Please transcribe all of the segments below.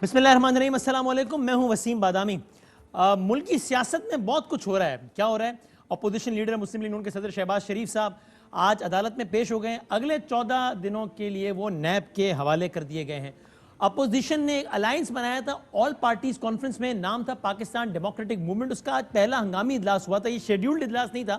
بسم اللہ الرحمن الرحیم، السلام علیکم، میں ہوں وسیم بادامی۔ ملک کی سیاست میں بہت کچھ ہو رہا ہے۔ کیا ہو رہا ہے؟ اپوزیشن لیڈر مسلم لیگ نون کے صدر شہباز شریف صاحب آج عدالت میں پیش ہو گئے ہیں۔ اگلے 14 دنوں کے لیے وہ نیب کے حوالے کر دیے گئے ہیں۔ اپوزیشن نے ایک الائنس بنایا تھا آل پارٹیز کانفرنس میں، نام تھا پاکستان ڈیموکریٹک موومنٹ۔ اس کا آج پہلا ہنگامی اجلاس ہوا تھا۔ یہ شیڈیولڈ اجلاس نہیں تھا،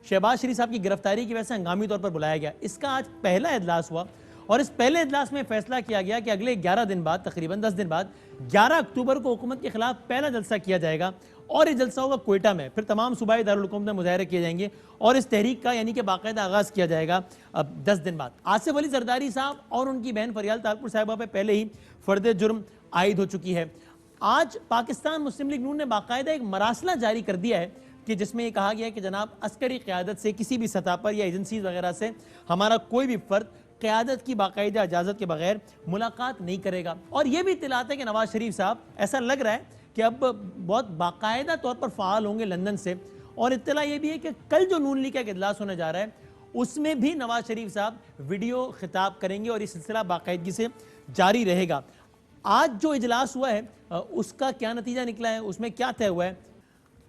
شہباز شریف صاحب کی گرفتاری کی وجہ سے ہنگامی طور پر بلایا گیا۔ اس کا آج پہلا اجلاس ہوا اور اس پہلے اجلاس میں فیصلہ کیا گیا کہ اگلے 11 دن بعد، تقریباً 10 دن بعد 11 اکتوبر کو حکومت کے خلاف پہلا جلسہ کیا جائے گا اور یہ جلسہ ہوگا کوئٹہ میں۔ پھر تمام صوبائی دارالحکومت میں مظاہرے کیے جائیں گے اور اس تحریک کا یعنی کہ باقاعدہ آغاز کیا جائے گا 10 دن بعد۔ آصف علی زرداری صاحب اور ان کی بہن فریال طاہرپور صاحبہ پہ پہلے ہی فرد جرم عائد ہو چکی ہے۔ آج پاکستان مسلم لیگ نون نے باقاعدہ ایک مراسلہ جاری کر دیا ہے کہ جس میں یہ کہا گیا ہے کہ جناب عسکری قیادت سے کسی بھی سطح پر یا ایجنسیز وغیرہ سے ہمارا کوئی بھی فرد قیادت کی باقاعدہ اجازت کے بغیر ملاقات نہیں کرے گا۔ اور یہ بھی اطلاعات ہے کہ نواز شریف صاحب ایسا لگ رہا ہے کہ اب بہت باقاعدہ طور پر فعال ہوں گے لندن سے۔ اور اطلاع یہ بھی ہے کہ کل جو نون لیگ کا ایک اجلاس ہونے جا رہا ہے اس میں بھی نواز شریف صاحب ویڈیو خطاب کریں گے اور یہ سلسلہ باقاعدگی سے جاری رہے گا۔ آج جو اجلاس ہوا ہے اس کا کیا نتیجہ نکلا ہے، اس میں کیا طے ہوا ہے،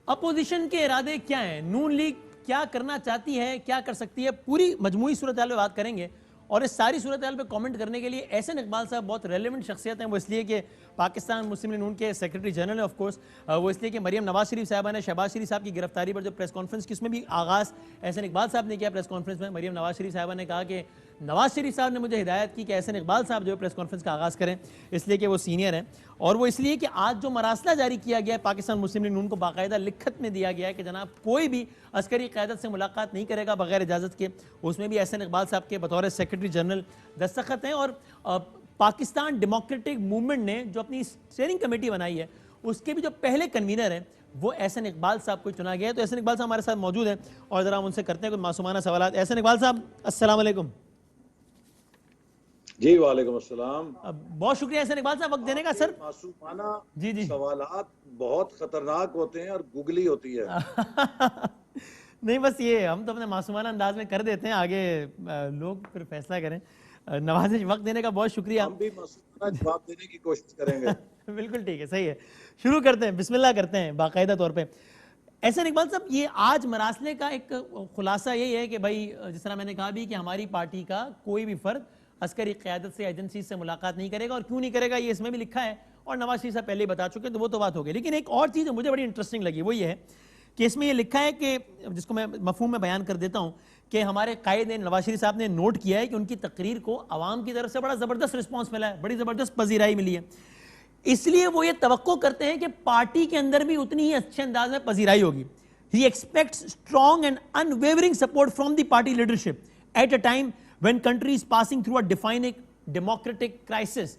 اپوزیشن کے ارادے کیا ہیں، نون لیگ کیا کرنا چاہتی ہے، کیا کر سکتی ہے، پوری مجموعی صورتحال پہ بات کریں گے۔ اور اس ساری صورتحال پہ کامنٹ کرنے کے لیے احسن اقبال صاحب بہت ریلیونٹ شخصیت ہیں۔ وہ اس لیے کہ پاکستان مسلم لیگ نون کے سیکرٹری جنرل ہیں، آف کورس وہ اس لیے کہ مریم نواز شریف صاحبہ نے شہباز شریف صاحب کی گرفتاری پر جو پریس کانفرنس کی اس میں بھی آغاز احسن اقبال صاحب نے کیا۔ پریس کانفرنس میں مریم نواز شریف صاحبہ نے کہا کہ نواز شریف صاحب نے مجھے ہدایت کی کہ احسن اقبال صاحب جو پریس کانفرنس کا آغاز کریں، اس لیے کہ وہ سینئر ہیں، اور وہ اس لیے کہ آج جو مراسلہ جاری کیا گیا ہے پاکستان مسلم لیگ نون کو باقاعدہ لکھت میں دیا گیا ہے کہ جناب کوئی بھی عسکری قیادت سے ملاقات نہیں کرے گا بغیر اجازت کے، اس میں بھی احسن اقبال صاحب کے بطور سیکرٹری جنرل دستخط ہیں۔ اور پاکستان ڈیموکریٹک موومنٹ نے جو اپنی اسٹیئرنگ کمیٹی بنائی ہے اس کے بھی جو پہلے کنوینر ہیں وہ احسن اقبال صاحب کو چنا گیا ہے۔ تو احسن اقبال صاحب ہمارے ساتھ موجود ہیں اور ذرا ہم ان سے کرتے ہیں کچھ معصومانہ سوالات۔ احسن اقبال صاحب السلام علیکم۔ جی وعلیکم السلام۔ بہت شکریہ احسن اقبال صاحب وقت دینے کا۔ سر معصومانہ سوالات بہت خطرناک ہوتے ہیں اور گوگلی ہوتی ہے۔ نہیں بس یہ ہم تو اپنے معصومانہ انداز میں کر دیتے ہیں، آگے لوگ پھر فیصلہ کریں۔ نواز وقت دینے کا بہت شکریہ۔ ہم بھی معصومانہ جواب دینے کی کوشش کریں گے۔ بالکل ٹھیک ہے، صحیح ہے، شروع کرتے ہیں، بسم اللہ کرتے ہیں باقاعدہ طور پہ۔ احسن اقبال صاحب یہ آج مراسلے کا ایک خلاصہ یہی ہے کہ بھائی جس طرح میں نے کہا بھی کہ ہماری پارٹی کا کوئی بھی فرد عسکری قیادت سے ایجنسی سے ملاقات نہیں کرے گا، اور کیوں نہیں کرے گا یہ اس میں بھی لکھا ہے اور نواز شریف صاحب پہلے ہی بتا چکے، تو وہ تو بات ہو گئی۔ لیکن ایک اور چیز مجھے بڑی انٹرسٹنگ لگی وہ یہ ہے کہ اس میں یہ لکھا ہے کہ جس کو میں مفہوم میں بیان کر دیتا ہوں کہ ہمارے قائد نے نواز شریف صاحب نے نوٹ کیا ہے کہ ان کی تقریر کو عوام کی طرف سے بڑا زبردست رسپانس ملا ہے، بڑی زبردست پذیرائی ملی ہے، اس لیے وہ یہ توقع کرتے ہیں کہ پارٹی کے اندر بھی اتنی ہی اچھے انداز میں پذیرائی ہوگی۔ He expects strong and unwavering support from the party leadership at a time when country is passing through a defining democratic crisis۔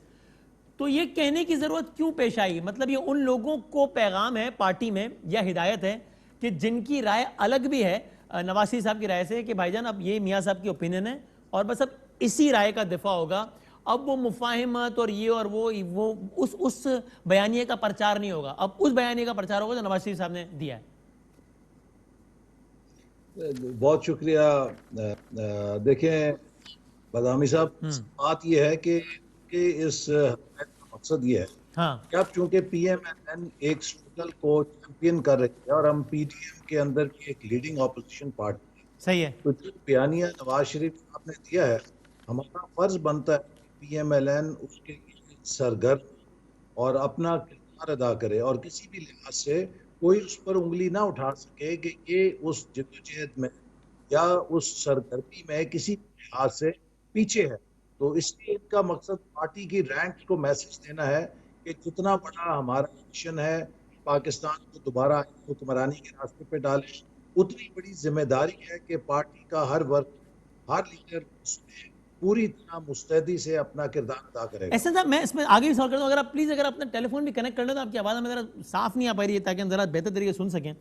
تو یہ کہنے کی ضرورت کیوں پیش آئی؟ مطلب یہ ان لوگوں کو پیغام ہے پارٹی میں یا ہدایت ہے کہ جن کی رائے الگ بھی ہے نواز شریف صاحب کی رائے سے کہ بھائی جان اب یہ میاں صاحب کی اوپینین ہے اور بس اب اسی رائے کا دفاع ہوگا، اب وہ مفاہمت اور یہ اور وہ اس بیانیے کا پرچار نہیں ہوگا، اب اس بیانیے کا پرچار ہوگا جو نواز شریف صاحب نے دیا ہے۔ بہت شکریہ۔ دیکھیں بادامی صاحب، بات یہ ہے کہ اس مقصد یہ ہے کہ اب چونکہ پی ایم ایل این ایک اسٹرگل کو چیمپئن کر رہی ہے اور ہم پی ڈی ایم کے اندر کی ایک لیڈنگ اپوزیشن پارٹی، صحیح ہے، تو جو بیانیہ نواز شریف صاحب نے دیا ہے ہمارا فرض بنتا ہے کہ پی ایم ایل این اس کے سرگرم اور اپنا کردار ادا کرے اور کسی بھی لحاظ سے کوئی اس پر انگلی نہ اٹھا سکے کہ یہ اس جدوجہد میں یا اس سرگرمی میں کسی لحاظ سے پیچھے ہے۔ تو اس لیے ان کا مقصد پارٹی کی رینکس کو میسج دینا ہے کہ جتنا بڑا ہمارا مشن ہے پاکستان کو دوبارہ حکمرانی کے راستے پہ ڈالیں، اتنی بڑی ذمہ داری ہے کہ پارٹی کا ہر ورک، ہر لیڈر اس میں پوری طرح مستعدی سے اپنا کردار ادا کرے گا۔ ایسا صاحب میں اس میں آگے بھی سوال کرتا ہوں، اگر آپ پلیز اگر اپنا ٹیلی فون بھی کنیکٹ کر لیں تو آپ کی آواز ہمیں ذرا صاف نہیں آ پا رہی ہے تاکہ ہم ذرا بہتر طریقے سے سن سکیں،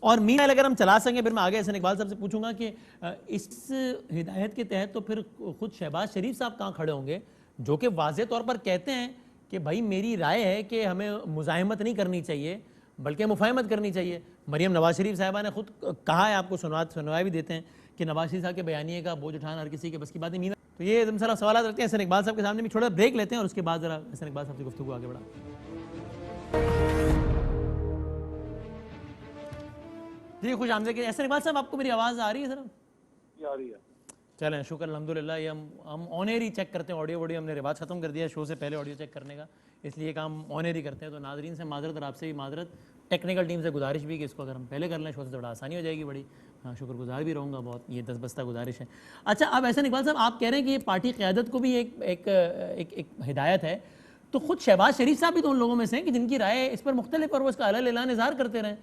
اور مین اگر ہم چلا سکیں پھر میں آگے احسن اقبال صاحب سے پوچھوں گا کہ اس ہدایت کے تحت تو پھر خود شہباز شریف صاحب کہاں کھڑے ہوں گے جو کہ واضح طور پر کہتے ہیں کہ بھائی میری رائے ہے کہ ہمیں مزاحمت نہیں کرنی چاہیے بلکہ مفاہمت کرنی چاہیے۔ مریم نواز شریف صاحبہ نے خود کہا ہے، آپ کو سنوائے بھی دیتے ہیں کہ نواز شریف صاحب کے بیانیے کا بوجھ اٹھانا ہر کسی کے بس کی بات نہیں۔ تو یہ سارا سوالات رکھتے ہیں احسن اقبال صاحب کے سامنے بھی، تھوڑا بریک لیتے ہیں اور اس کے بعد ذرا احسن اقبال صاحب سے گفتگو آگے بڑھا۔ جی خوش آمدید. احسن اقبال صاحب آپ کو میری آواز آ رہی ہے سر؟ آ رہی ہے. چلیں شکر الحمدللہ. یہ ہم آن ایئر ہی چیک کرتے ہیں آڈیو وڈیو. ہم نے رواج ختم کر دیا شو سے پہلے آڈیو چیک کرنے کا, اس لیے کام آن ایئر ہی کرتے ہیں. تو ناظرین سے معذرت اور آپ سے بھی معذرت, ٹیکنیکل ٹیم سے گزارش بھی کہ اس کو اگر ہم پہلے کر لیں شو سے بڑا آسانی ہو جائے گی بڑی. ہاں شکر گزار بھی رہوں گا بہت, یہ دس بستہ گزارش ہے. اچھا اب احسن اقبال صاحب آپ کہہ رہے ہیں کہ یہ پارٹی قیادت کو بھی ایک ہدایت ہے, تو خود شہباز شریف صاحب بھی تو ان لوگوں میں سے ہیں کہ جن کی رائے اس پر مختلف اور وہ اس کا الگ اعلان اظہار کرتے رہیں,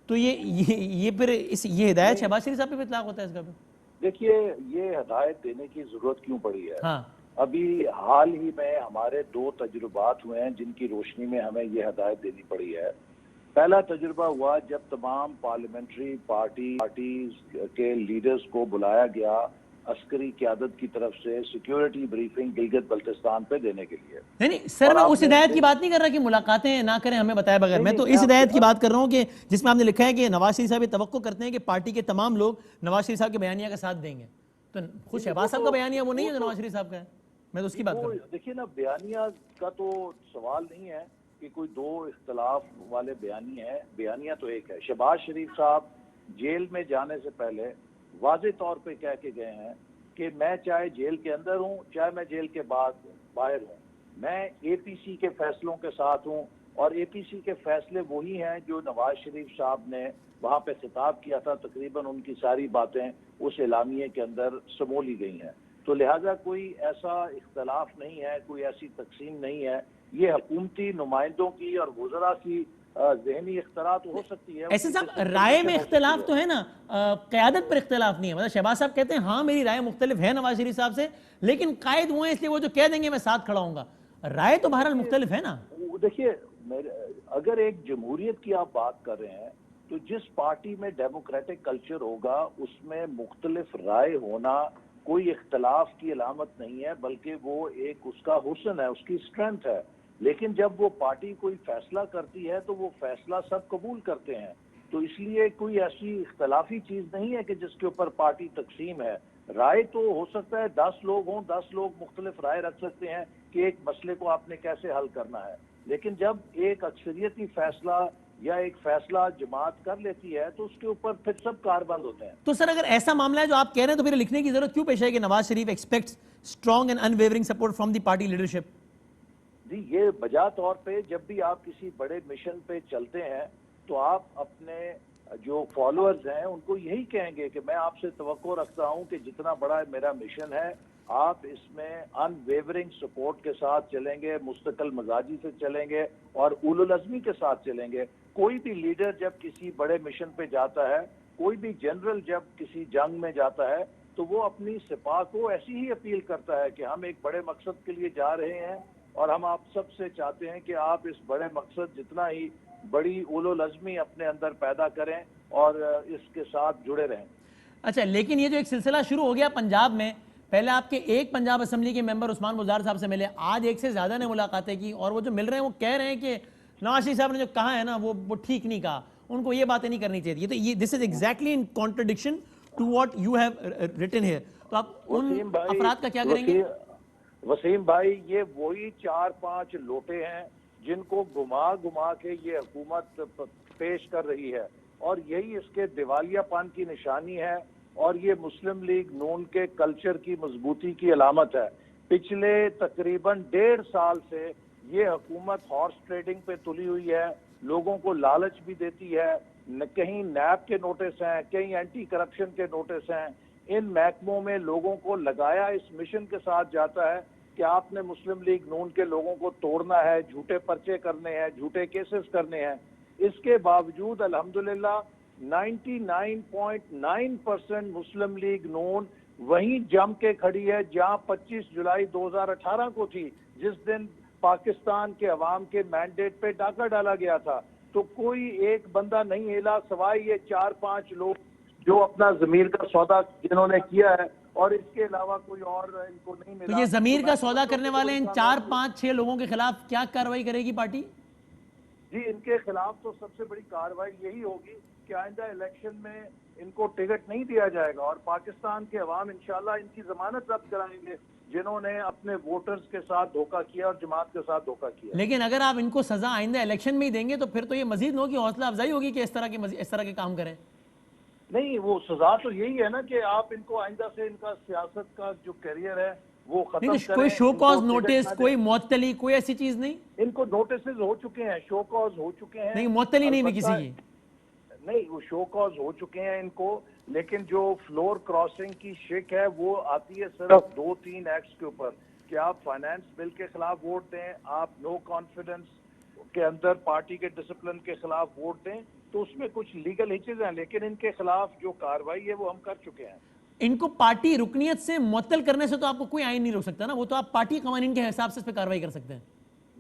تو یہ پھر یہ ہدایت شہباز شریف صاحب پہ اطلاق ہوتا ہے اس کا بھی؟ دیکھیے یہ ہدایت دینے کی ضرورت کیوں پڑی ہے؟ ہاں ابھی حال ہی میں ہمارے 2 تجربات ہوئے ہیں جن کی روشنی میں ہمیں یہ ہدایت دینی پڑی ہے. پہلا تجربہ ہوا جب تمام پارلیمنٹری پارٹیز کے لیڈرز کو بلایا گیا عسکری قیادت کی طرف سے سیکیورٹی بریفنگ گلگت بلتستان پہ دینے کے لیے. نہیں سر, میں اس ہدایت کی بات نہیں کر رہا کہ ملاقاتیں نہ کریں ہمیں بتائے بغیر. میں تو اس ہدایت کی بات کر رہا ہوں کہ جس میں آپ نے لکھا ہے کہ نواز شریف صاحب یہ توقع کرتے ہیں کہ پارٹی کے تمام لوگ نواز شریف صاحب کے بیانیہ کا ساتھ دیں گے. تو خود شہباز صاحب کا بیانیہ وہ نہیں ہے جو نواز شریف صاحب کا ہے, میں تو اس کی بات کر رہا ہوں. دیکھیے نا, بیانیہ کا تو سوال نہیں ہے کہ کوئی 2 اختلاف والے بیانیہ تو ایک ہے. شہباز شریف صاحب جیل میں جانے سے پہلے واضح طور پہ کہہ کے گئے ہیں کہ میں چاہے جیل کے اندر ہوں چاہے میں جیل کے بعد باہر ہوں, میں اے پی سی کے فیصلوں کے ساتھ ہوں, اور اے پی سی کے فیصلے وہی ہیں جو نواز شریف صاحب نے وہاں پہ خطاب کیا تھا. تقریباً ان کی ساری باتیں اس اعلامیے کے اندر سمو لی گئی ہیں. تو لہٰذا کوئی ایسا اختلاف نہیں ہے, کوئی ایسی تقسیم نہیں ہے. یہ حکومتی نمائندوں کی اور وزراء کی ذہنی اختلاف تو ہو سکتی ہے. ایسے صاحب رائے میں اختلاف تو ہے نا, قیادت پر اختلاف نہیں ہے. مطلب شہباز صاحب کہتے ہیں ہاں میری رائے مختلف ہے نواز شریف صاحب سے, لیکن قائد وہ ہیں اس لیے وہ جو کہہ دیں گے میں ساتھ کھڑا ہوں گا. رائے تو بہرحال مختلف ہے نا. دیکھیے اگر ایک جمہوریت کی آپ بات کر رہے ہیں تو جس پارٹی میں ڈیموکریٹک کلچر ہوگا اس میں مختلف رائے ہونا کوئی اختلاف کی علامت نہیں ہے, بلکہ وہ ایک اس کا حسن ہے, اس کی اسٹرینتھ ہے. لیکن جب وہ پارٹی کوئی فیصلہ کرتی ہے تو وہ فیصلہ سب قبول کرتے ہیں. تو اس لیے کوئی ایسی اختلافی چیز نہیں ہے کہ جس کے اوپر پارٹی تقسیم ہے. رائے تو ہو سکتا ہے 10 لوگ ہوں, 10 لوگ مختلف رائے رکھ سکتے ہیں کہ ایک مسئلے کو آپ نے کیسے حل کرنا ہے. لیکن جب ایک اکثریتی فیصلہ یا ایک فیصلہ جماعت کر لیتی ہے تو اس کے اوپر پھر سب کاربند ہوتے ہیں. تو سر اگر ایسا معاملہ ہے جو آپ کہہ رہے ہیں تو پھر لکھنے کی ضرورت کیوں پیش ہے کہ Nawaz Sharif expects strong and unwavering support from the party leadership? جی یہ بجا طور پہ جب بھی آپ کسی بڑے مشن پہ چلتے ہیں تو آپ اپنے جو فالوورز ہیں ان کو یہی کہیں گے کہ میں آپ سے توقع رکھتا ہوں کہ جتنا بڑا میرا مشن ہے آپ اس میں ان ویورنگ سپورٹ کے ساتھ چلیں گے, مستقل مزاجی سے چلیں گے اور اولو العزمی کے ساتھ چلیں گے. کوئی بھی لیڈر جب کسی بڑے مشن پہ جاتا ہے, کوئی بھی جنرل جب کسی جنگ میں جاتا ہے تو وہ اپنی سپاہ کو ایسی ہی اپیل کرتا ہے کہ ہم ایک بڑے مقصد کے لیے جا رہے ہیں اور ہم آپ سب سے چاہتے ہیں کہ آپ اس بڑے مقصد جتنا ہی بڑی اولو العزمی اپنے اندر پیدا کریں اور اس کے ساتھ جڑے رہیں. اچھا لیکن یہ جو ایک سلسلہ شروع ہو گیا پنجاب میں, پہلے آپ کے ایک پنجاب اسمبلی کے ممبر عثمان بزدار صاحب سے ملے, آج ایک سے زیادہ نے ملاقاتیں کی, اور وہ جو مل رہے ہیں وہ کہہ رہے ہیں کہ نواز شریف صاحب نے جو کہا ہے نا وہ ٹھیک نہیں کہا, ان کو یہ باتیں نہیں کرنی چاہیے. تو یہ this is exactly in contradiction to what you have written here. تو آپ ان افراد کا کیا کریں گے؟ وسیم بھائی یہ وہی 4-5 لوٹے ہیں جن کو گھما کے یہ حکومت پیش کر رہی ہے, اور یہی اس کے دیوالیہ پان کی نشانی ہے, اور یہ مسلم لیگ نون کے کلچر کی مضبوطی کی علامت ہے. پچھلے تقریباً 1.5 سال سے یہ حکومت ہارس ٹریڈنگ پہ تلی ہوئی ہے, لوگوں کو لالچ بھی دیتی ہے. کہیں نیب کے نوٹس ہیں, کہیں اینٹی کرپشن کے نوٹس ہیں. ان محکموں میں لوگوں کو لگایا اس مشن کے ساتھ جاتا ہے کہ آپ نے مسلم لیگ نون کے لوگوں کو توڑنا ہے, جھوٹے پرچے کرنے ہیں, جھوٹے کیسز کرنے ہیں. اس کے باوجود الحمدللہ 99.9% مسلم لیگ نون وہیں جم کے کھڑی ہے جہاں 25 جولائی 2018 کو تھی, جس دن پاکستان کے عوام کے مینڈیٹ پہ ڈاکہ ڈالا گیا تھا. تو کوئی ایک بندہ نہیں ہلا سوائے یہ 4-5 لوگ جو اپنا ضمیر کا سودا جنہوں نے کیا ہے, اور اس کے علاوہ کوئی اور ان کو نہیں ملا. تو یہ ضمیر کا سودا کرنے والے ان 4-5-6 لوگوں کے خلاف کیا کارروائی کرے گی پارٹی؟ جی ان کے خلاف تو سب سے بڑی کارروائی یہی ہوگی کہ آئندہ الیکشن میں ان کو ٹکٹ نہیں دیا جائے گا, اور پاکستان کے عوام انشاءاللہ ان کی ضمانت ضبط کرائیں گے جنہوں نے اپنے ووٹرز کے ساتھ دھوکہ کیا اور جماعت کے ساتھ دھوکہ کیا. لیکن اگر آپ ان کو سزا آئندہ الیکشن میں ہی دیں گے تو پھر تو یہ مزید ہوگی, حوصلہ افزائی ہوگی کہ اس طرح کے کام کریں. نہیں وہ سزا تو یہی ہے نا کہ آپ ان کو آئندہ سے ان کا سیاست کا جو کیریئر ہے وہ ختم کریں. کوئی شو کاز نوٹس، کوئی معطلی، کوئی ایسی چیز نہیں؟ ان کو نوٹسز ہو چکے ہیں، شو کاز ہو چکے ہیں. نہیں معطلی نہیں بھی کسی کی؟ نہیں وہ شو کاز ہو چکے ہیں ان کو، لیکن جو فلور کراسنگ کی شک ہے وہ آتی ہے صرف 2-3 ایکٹس کے اوپر کہ آپ فائنانس بل کے خلاف ووٹ دیں، آپ نو کانفیڈنس کے اندر پارٹی کے ڈسپلن کے خلاف ووٹ دیں، تو اس میں کچھ لیگل ہچز ہیں، لیکن ان کے خلاف جو کاروائی ہے وہ ہم کر چکے ہیں. ان کو پارٹی رکنیت سے معطل کرنے سے تو آپ کو کوئی آئین نہیں روک سکتا نا، وہ تو آپ پارٹی قوانین کے حساب سے اس پہ کاروائی کر سکتے ہیں.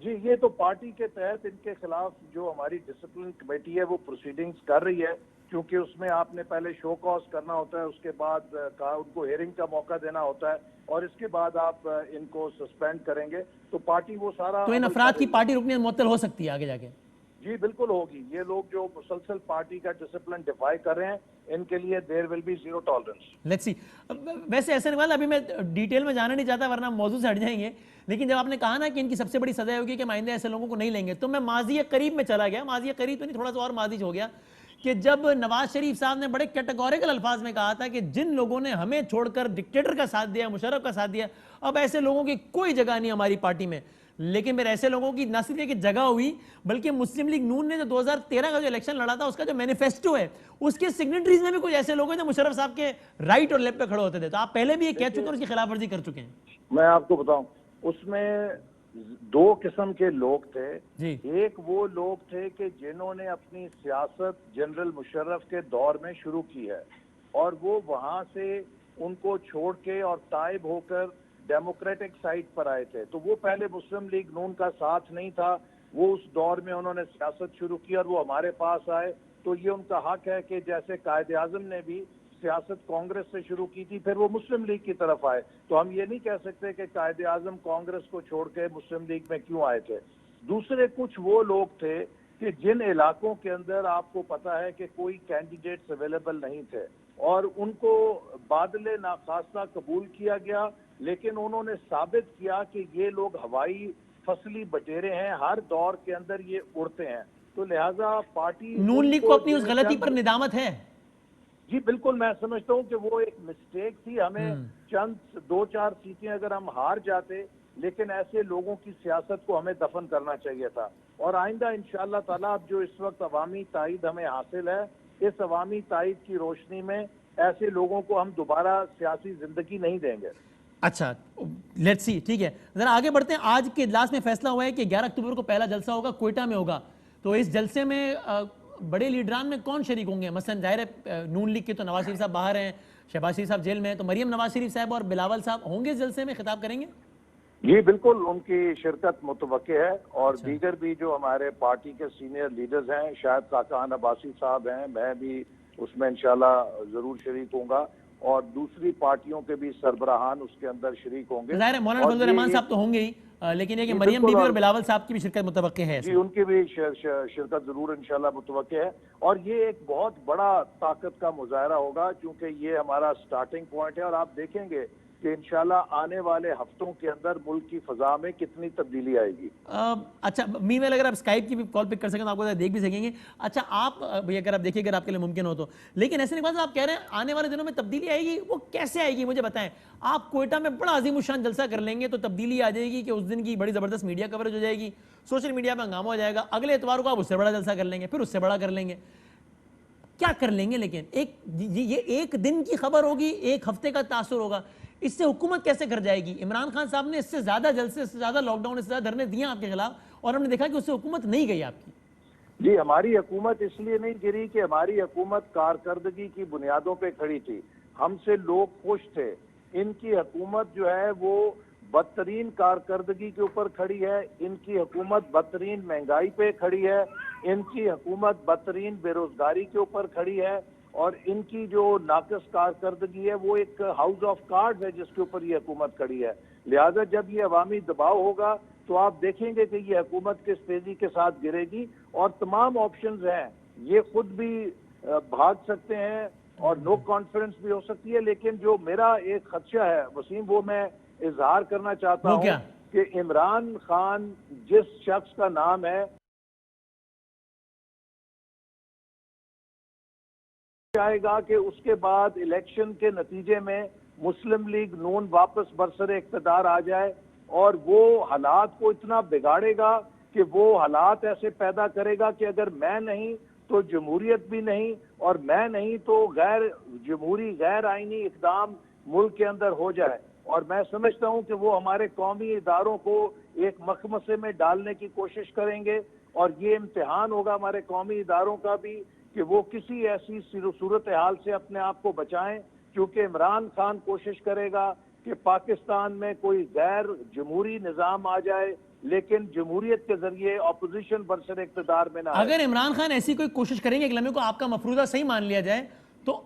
جی یہ تو پارٹی کے تحت ان کے خلاف جو ہماری ڈسپلن کمیٹی ہے وہ پروسیڈنگز کر رہی ہے، کیونکہ اس میں آپ نے پہلے شو کاز کرنا ہوتا ہے، اس کے بعد ان کو ہیئرنگ کا موقع دینا ہوتا ہے، اور اس کے بعد آپ ان کو سسپینڈ کریں گے. تو پارٹی وہ سارا تو ان افراد کی پارٹی رکنیت معطل ہو سکتی ہے آگے جا کے؟ جی بالکل ہوگی. یہ لوگ جو مسلسل پارٹی کا ڈسپلن ڈیفائی کر رہے ہیں ان کے لیے there will be zero tolerance. Let's see. ویسے ایسا نہیں، ابھی میں ڈیٹیل میں جانا نہیں چاہتا ورنہ موضوع سے ہٹ جائیں گے، لیکن جب آپ نے کہا نا کہ ان کی سب سے بڑی سزا ہوگی کہ ہم آئندہ ایسے لوگوں کو نہیں لیں گے، تو میں ماضی قریب میں چلا گیا. ماضی قریب تو نہیں، تھوڑا سا اور ماضی ہو گیا، کہ جب نواز شریف صاحب نے بڑے کیٹیگوریکل الفاظ میں کہا تھا کہ جن لوگوں نے ہمیں چھوڑ کر ڈکٹیٹر کا ساتھ دیا، مشرف کا ساتھ دیا، اب ایسے لوگوں کی کوئی جگہ نہیں ہماری پارٹی میں. لیکن پھر ایسے لوگوں کی نہ صرف یہ کہ جگہ ہوئی، بلکہ مسلم لیگ نون نے جو 2013 کا جو الیکشن لڑا تھا اس کا جو مینیفیسٹو ہے اس کے سگنیٹریز میں بھی کچھ ایسے لوگ ہیں جو مشرف صاحب کے رائٹ اور لیفٹ پہ کھڑے ہوتے تھے. تو آپ پہلے بھی یہ کہہ چکے اور اس کی خلاف ورزی کر چکے ہیں. میں آپ کو بتاؤں اس میں 2 قسم کے لوگ تھے. جی. ایک وہ لوگ تھے کہ جنہوں نے اپنی سیاست جنرل مشرف کے دور میں شروع کی ہے، اور وہ وہاں سے ان کو چھوڑ کے اور تائب ہو کر ڈیموکریٹک سائٹ پر آئے تھے. تو وہ پہلے مسلم لیگ نون کا ساتھ نہیں تھا، وہ اس دور میں انہوں نے سیاست شروع کی اور وہ ہمارے پاس آئے. تو یہ ان کا حق ہے کہ جیسے قائد اعظم نے بھی سیاست کانگریس سے شروع کی تھی پھر وہ مسلم لیگ کی طرف آئے. تو ہم یہ نہیں کہہ سکتے کہ قائد اعظم کانگریس کو چھوڑ کے مسلم لیگ میں کیوں آئے تھے. دوسرے کچھ وہ لوگ تھے کہ جن علاقوں کے اندر آپ کو پتا ہے کہ کوئی کینڈیڈیٹس اویلیبل نہیں تھے اور ان کو بادل ناخواستہ قبول کیا گیا، لیکن انہوں نے ثابت کیا کہ یہ لوگ ہوائی فصلی بٹیرے ہیں، ہر دور کے اندر یہ اڑتے ہیں. تو لہٰذا پارٹی نون لیگ کو اپنی اس غلطی پر ندامت ہے؟ جی بالکل، میں سمجھتا ہوں کہ وہ ایک مسٹیک تھی. ہمیں چند 2-4 سیٹیں اگر ہم ہار جاتے، لیکن ایسے لوگوں کی سیاست کو ہمیں دفن کرنا چاہیے تھا. اور آئندہ انشاءاللہ تعالیٰ اب جو اس وقت عوامی تائید ہمیں حاصل ہے، اس عوامی تائید کی روشنی میں ایسے لوگوں کو ہم دوبارہ سیاسی زندگی نہیں دیں گے. اچھا لیٹس سی، ٹھیک ہے، ذرا آگے بڑھتے ہیں. آج کے اجلاس میں فیصلہ ہوا ہے کہ 11 اکتوبر کو پہلا جلسہ ہوگا، کوئٹہ میں ہوگا. تو اس جلسے میں بڑے لیڈران میں کون شریک ہوں گے؟ مثلا ظاہر ہے نون لیگ کے تو نواز شریف صاحب باہر ہیں، شہباز شریف صاحب جیل میں ہیں، تو مریم نواز شریف صاحب اور بلاول صاحب ہوں گے اس جلسے میں، خطاب کریں گے؟ جی بالکل، ان کی شرکت متوقع ہے. اور دیگر بھی جو ہمارے پارٹی کے سینئر لیڈرز ہیں، شاید خاقان عباسی صاحب ہیں، میں بھی اس میں انشاءاللہ ضرور شریک ہوں گا، اور دوسری پارٹیوں کے بھی سربراہان اس کے اندر شریک ہوں گے. ظاہر ہے مولانا فضل الرحمان صاحب تو ہوں گے ہی، لیکن یہ کہ مریم بی بی اور بلاول صاحب کی بھی شرکت متوقع ہے. جی ان کی بھی شرکت ضرور انشاءاللہ متوقع ہے. اور یہ ایک بہت بڑا طاقت کا مظاہرہ ہوگا، کیونکہ یہ ہمارا سٹارٹنگ پوائنٹ ہے، اور آپ دیکھیں گے کہ انشاءاللہ آنے والے ہفتوں کے اندر ملک کی فضا میں کتنی تبدیلی آئے گی. اچھا مین ویل اگر آپ اسکائپ کی بھی کال پک کر سکیں تو آپ کو دیکھ بھی سکیں گے. اچھا آپ اگر آپ دیکھیں، اگر آپ کے لیے ممکن ہو تو، لیکن ایسے نہیں بات آپ کہہ رہے ہیں آنے والے دنوں میں تبدیلی آئے گی، وہ کیسے آئے گی مجھے بتائیں. آپ کوئٹہ میں بڑا عظیم الشان جلسہ کر لیں گے تو تبدیلی آ جائے گی کہ اس دن کی بڑی زبردست میڈیا کوریج ہو جائے گی، سوشل میڈیا پہ ہنگامہ ہو جائے گا، اگلے اتوار کو آپ اس سے بڑا جلسہ کر لیں گے، پھر اس سے بڑا کر لیں گے. کیا کر لیں گے؟ لیکن یہ ایک دن کی خبر ہوگی، ایک ہفتے کا تاثر ہوگا، اس سے حکومت کیسے کر جائے گی؟ عمران خان صاحب نے اس سے زیادہ جلسے، اس سے زیادہ لاک ڈاؤن، اس سے زیادہ دھرنے دیے آپ کے خلاف، اور ہم نے دیکھا کہ اس سے حکومت نہیں گئی آپ کی. جی ہماری حکومت اس لیے نہیں گری کہ ہماری حکومت کارکردگی کی بنیادوں پہ کھڑی تھی. ہم سے لوگ خوش تھے. ان کی حکومت جو ہے وہ بدترین کارکردگی کے اوپر کھڑی ہے. ان کی حکومت بدترین مہنگائی پہ کھڑی ہے. ان کی حکومت بدترین بے روزگاری کے اوپر کھڑی ہے. اور ان کی جو ناقص کارکردگی ہے وہ ایک ہاؤس آف کارڈز ہے جس کے اوپر یہ حکومت کھڑی ہے. لہذا جب یہ عوامی دباؤ ہوگا تو آپ دیکھیں گے کہ یہ حکومت کس تیزی کے ساتھ گرے گی. اور تمام آپشنز ہیں، یہ خود بھی بھاگ سکتے ہیں اور نو کانفیڈنس بھی ہو سکتی ہے. لیکن جو میرا ایک خدشہ ہے وسیم، وہ میں اظہار کرنا چاہتا ہوں کہ عمران خان جس شخص کا نام ہے چاہے گا کہ اس کے بعد الیکشن کے نتیجے میں مسلم لیگ نون واپس برسر اقتدار آ جائے، اور وہ حالات کو اتنا بگاڑے گا کہ وہ حالات ایسے پیدا کرے گا کہ اگر میں نہیں تو جمہوریت بھی نہیں، اور میں نہیں تو غیر جمہوری غیر آئینی اقدام ملک کے اندر ہو جائے. اور میں سمجھتا ہوں کہ وہ ہمارے قومی اداروں کو ایک مخمصے میں ڈالنے کی کوشش کریں گے، اور یہ امتحان ہوگا ہمارے قومی اداروں کا بھی کہ وہ کسی ایسی صورتحال سے اپنے آپ کو بچائیں، کیونکہ عمران خان کوشش کرے گا کہ پاکستان میں کوئی غیر جمہوری نظام آ جائے لیکن جمہوریت کے ذریعے اپوزیشن برسر اقتدار میں نہ آئے. اگر عمران خان ایسی کوئی کوشش کریں گے ایک لمحے کو آپ کا مفروضہ صحیح مان لیا جائے تو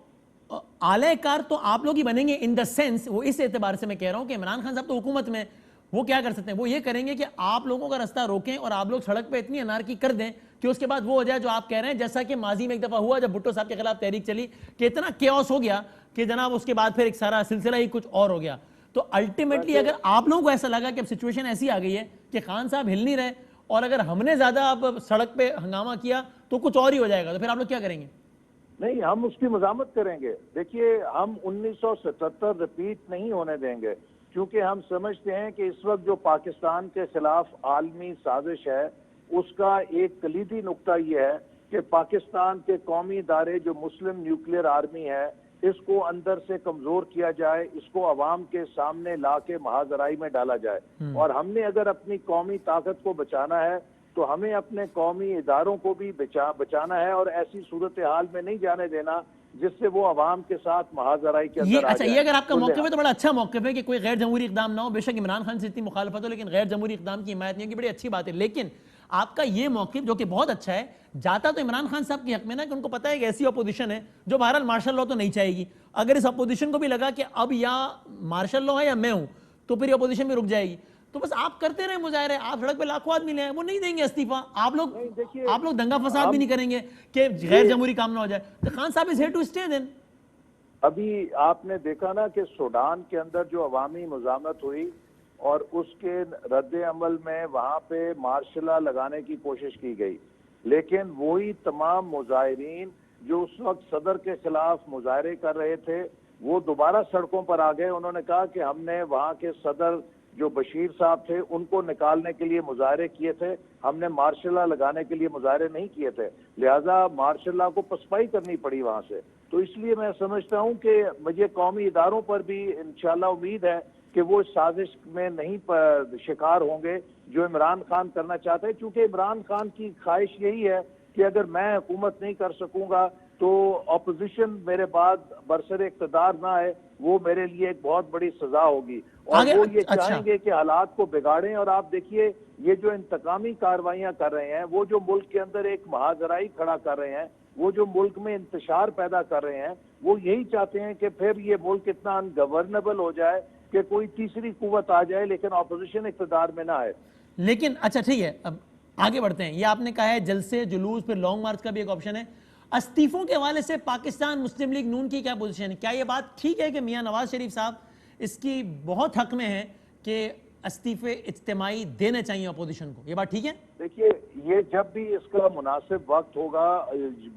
اعلی کار تو آپ لوگ ہی بنیں گے ان دا سینس. وہ اس اعتبار سے میں کہہ رہا ہوں کہ عمران خان صاحب تو حکومت میں، وہ کیا کر سکتے ہیں؟ وہ یہ کریں گے کہ آپ لوگوں کا راستہ روکیں اور آپ لوگ سڑک پہ اتنی انارکی کر دیں کہ اس کے بعد وہ ہو جائے جو آپ کہہ رہے ہیں، جیسا کہ ماضی میں ایک دفعہ ہوا جب بھٹو صاحب کے خلاف تحریک چلی کہ اتنا کیوس ہو گیا کہ جناب اس کے بعد پھر ایک سارا سلسلہ ہی کچھ اور ہو گیا. تو الٹیمیٹلی اگر آپ لوگوں کو ایسا لگا کہ اب سچویشن ایسی آ گئی ہے کہ خان صاحب ہل نہیں رہے اور اگر ہم نے زیادہ اب سڑک پہ ہنگامہ کیا تو کچھ اور ہی ہو جائے گا، تو پھر آپ لوگ کیا کریں گے؟ نہیں، ہم اس کی مزاحمت کریں گے. دیکھیے، ہم 1977 رپیٹ نہیں ہونے دیں گے، کیونکہ ہم سمجھتے ہیں کہ اس وقت جو پاکستان کے خلاف عالمی سازش ہے اس کا ایک کلیدی نقطہ یہ ہے کہ پاکستان کے قومی ادارے جو مسلم نیوکلیئر آرمی ہے اس کو اندر سے کمزور کیا جائے، اس کو عوام کے سامنے لا کے محاذرائی میں ڈالا جائے. اور ہم نے اگر اپنی قومی طاقت کو بچانا ہے تو ہمیں اپنے قومی اداروں کو بھی بچانا ہے، اور ایسی صورتحال میں نہیں جانے دینا جس سے وہ عوام کے ساتھ محاذرائی کے اندر آ جائے. یہ اگر آپ کا موقف ہے تو بڑا اچھا موقف ہے کہ کوئی غیر جمہوری اقدام نہ ہو. بے شک عمران خان سے اتنی مخالفت ہو لیکن غیر جمہوری اقدام کی حمایت نہیں ہوگی، بڑی اچھی بات ہے. لیکن آپ کا یہ موقف جو کہ بہت اچھا ہے، جاتا تو عمران خان صاحب کے حق میں نا کہ ان کو پتا ہے کہ ایسی اپوزیشن ہے جو بہرحال مارشل لاء تو نہیں چاہے گی. اگر اس اپوزیشن کو بھی لگا کہ اب یا مارشل لاء ہے یا میں ہوں تو پھر یہ اپوزیشن بھی رک جائے گی. تو بس آپ کرتے رہے مظاہرے، آپ سڑک پہ لاکھوں آدمی لیں، وہ نہیں دیں گے استعفیٰ. آپ لوگ دنگا فساد بھی نہیں کریں گے کہ غیر جمہوری کام نہ ہو جائے. تو خان صاحب از ہیئر ٹو اسٹے دین. ابھی آپ نے دیکھا نا کہ سوڈان کے اندر جو عوامی مزاحمت ہوئی اور اس کے رد عمل میں وہاں پہ مارشل لاء لگانے کی کوشش کی گئی، لیکن وہی تمام مظاہرین جو اس وقت صدر کے خلاف مظاہرے کر رہے تھے وہ دوبارہ سڑکوں پر آ گئے. انہوں نے کہا کہ ہم نے وہاں کے صدر جو بشیر صاحب تھے ان کو نکالنے کے لیے مظاہرے کیے تھے، ہم نے مارشل لاء لگانے کے لیے مظاہرے نہیں کیے تھے، لہٰذا مارشل لاء کو پسپائی کرنی پڑی وہاں سے. تو اس لیے میں سمجھتا ہوں کہ مجھے قومی اداروں پر بھی انشاءاللہ امید ہے کہ وہ اس سازش میں نہیں شکار ہوں گے جو عمران خان کرنا چاہتے ہیں، کیونکہ عمران خان کی خواہش یہی ہے کہ اگر میں حکومت نہیں کر سکوں گا تو اپوزیشن میرے بعد برسر اقتدار نہ آئے، وہ میرے لیے ایک بہت بڑی سزا ہوگی. اور وہ یہ چاہیں گے کہ حالات کو بگاڑیں. اور آپ دیکھیے یہ جو انتقامی کاروائیاں کر رہے ہیں، وہ جو ملک کے اندر ایک محاذرائی کھڑا کر رہے ہیں، وہ جو ملک میں انتشار پیدا کر رہے ہیں، وہ یہی چاہتے ہیں کہ پھر یہ ملک اتنا انگورنبل ہو جائے کہ کوئی تیسری قوت آ جائے لیکن اپوزیشن اقتدار میں نہ آئے. لیکن اچھا ٹھیک ہے، اب آگے بڑھتے ہیں. یہ آپ نے کہا ہے جلسے، جلوس، پھر لانگ مارچ کا بھی ایک آپشن ہے. استعفوں کے حوالے سے پاکستان مسلم لیگ نون کی کیا پوزیشن ہے؟ کیا یہ بات ٹھیک ہے کہ میاں نواز شریف صاحب اس کی بہت حق میں ہیں کہ استعفے اجتماعی دینے چاہیے اپوزیشن کو؟ یہ بات ٹھیک ہے؟ دیکھیے، یہ جب بھی اس کا مناسب وقت ہوگا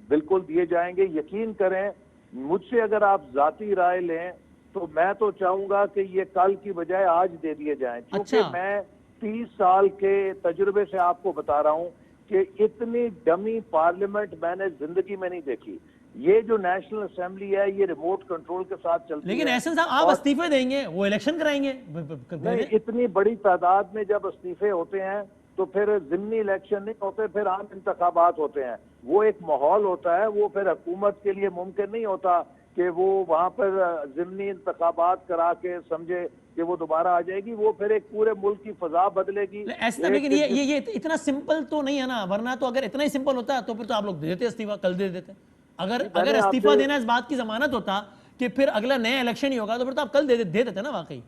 بالکل دیے جائیں گے. یقین کریں، مجھ سے اگر آپ ذاتی رائے لیں تو میں تو چاہوں گا کہ یہ کل کی بجائے آج دے دیے جائیں، کیونکہ میں 30 سال کے تجربے سے آپ کو بتا رہا ہوں کہ اتنی ڈمی پارلیمنٹ میں نے زندگی میں نہیں دیکھی. یہ جو نیشنل اسمبلی ہے یہ ریموٹ کنٹرول کے ساتھ چلتی ہے. لیکن احسن صاحب آپ استعفے دیں گے، وہ الیکشن کرائیں گے. نہیں، اتنی بڑی تعداد میں جب استعفے ہوتے ہیں تو پھر ضمنی الیکشن نہیں ہوتے، پھر عام انتخابات ہوتے ہیں. وہ ایک ماحول ہوتا ہے، وہ پھر حکومت کے لیے ممکن نہیں ہوتا کہ وہ وہاں پر ضمنی انتخابات کرا کے سمجھے کہ وہ دوبارہ آ جائے گی. وہ پھر ایک پورے ملک کی فضا بدلے گی. لیکن یہ اتنا سمپل تو نہیں ہے نا، ورنہ تو اگر اتنا ہی سمپل ہوتا تو پھر تو آپ لوگ دے دیتے استعفیٰ، کل دے دیتے. اگر استعفیٰ دینا اس بات کی ضمانت ہوتا کہ پھر اگلا نیا الیکشن ہی ہوگا تو پھر تو آپ کل دے دیتے نا واقعی.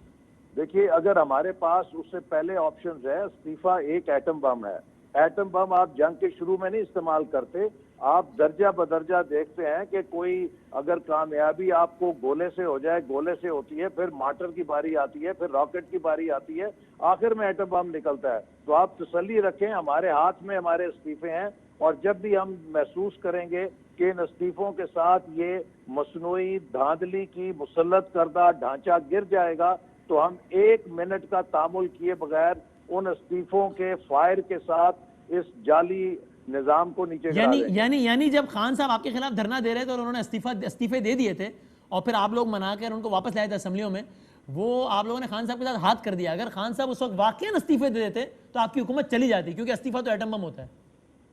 دیکھیے، اگر ہمارے پاس اس سے پہلے آپشنز ہے، استعفیٰ ایک ایٹم بم ہے. ایٹم بم آپ جنگ کے شروع میں نہیں استعمال کرتے، آپ درجہ بدرجہ دیکھتے ہیں کہ کوئی اگر کامیابی آپ کو گولے سے ہو جائے، گولے سے ہوتی ہے، پھر مارٹر کی باری آتی ہے، پھر راکٹ کی باری آتی ہے، آخر میں ایٹم بم نکلتا ہے۔ تو آپ تسلی رکھیں، ہمارے ہاتھ میں ہمارے استعفے ہیں، اور جب بھی ہم محسوس کریں گے کہ ان استعفوں کے ساتھ یہ مصنوعی دھاندلی کی مسلط کردہ ڈھانچہ گر جائے گا تو ہم 1 منٹ کا تامل کیے بغیر ان استعفوں کے فائر کے ساتھ اس جعلی نظام کو نیچے گرا دیں گے۔ یعنی جب خان صاحب آپ کے خلاف دھرنا دے رہے تھے اور انہوں نے استعفے دے دیے تھے اور پھر آپ لوگ منا کر ان کو واپس لائے تھے اسمبلیوں میں، وہ آپ لوگوں نے خان صاحب کے ساتھ ہاتھ کر دیا۔ اگر خان صاحب اس وقت واقعاً استعفے دے دیتے تو آپ کی حکومت چلی جاتی، کیونکہ استعفیٰ تو ایٹم بم ہوتا ہے۔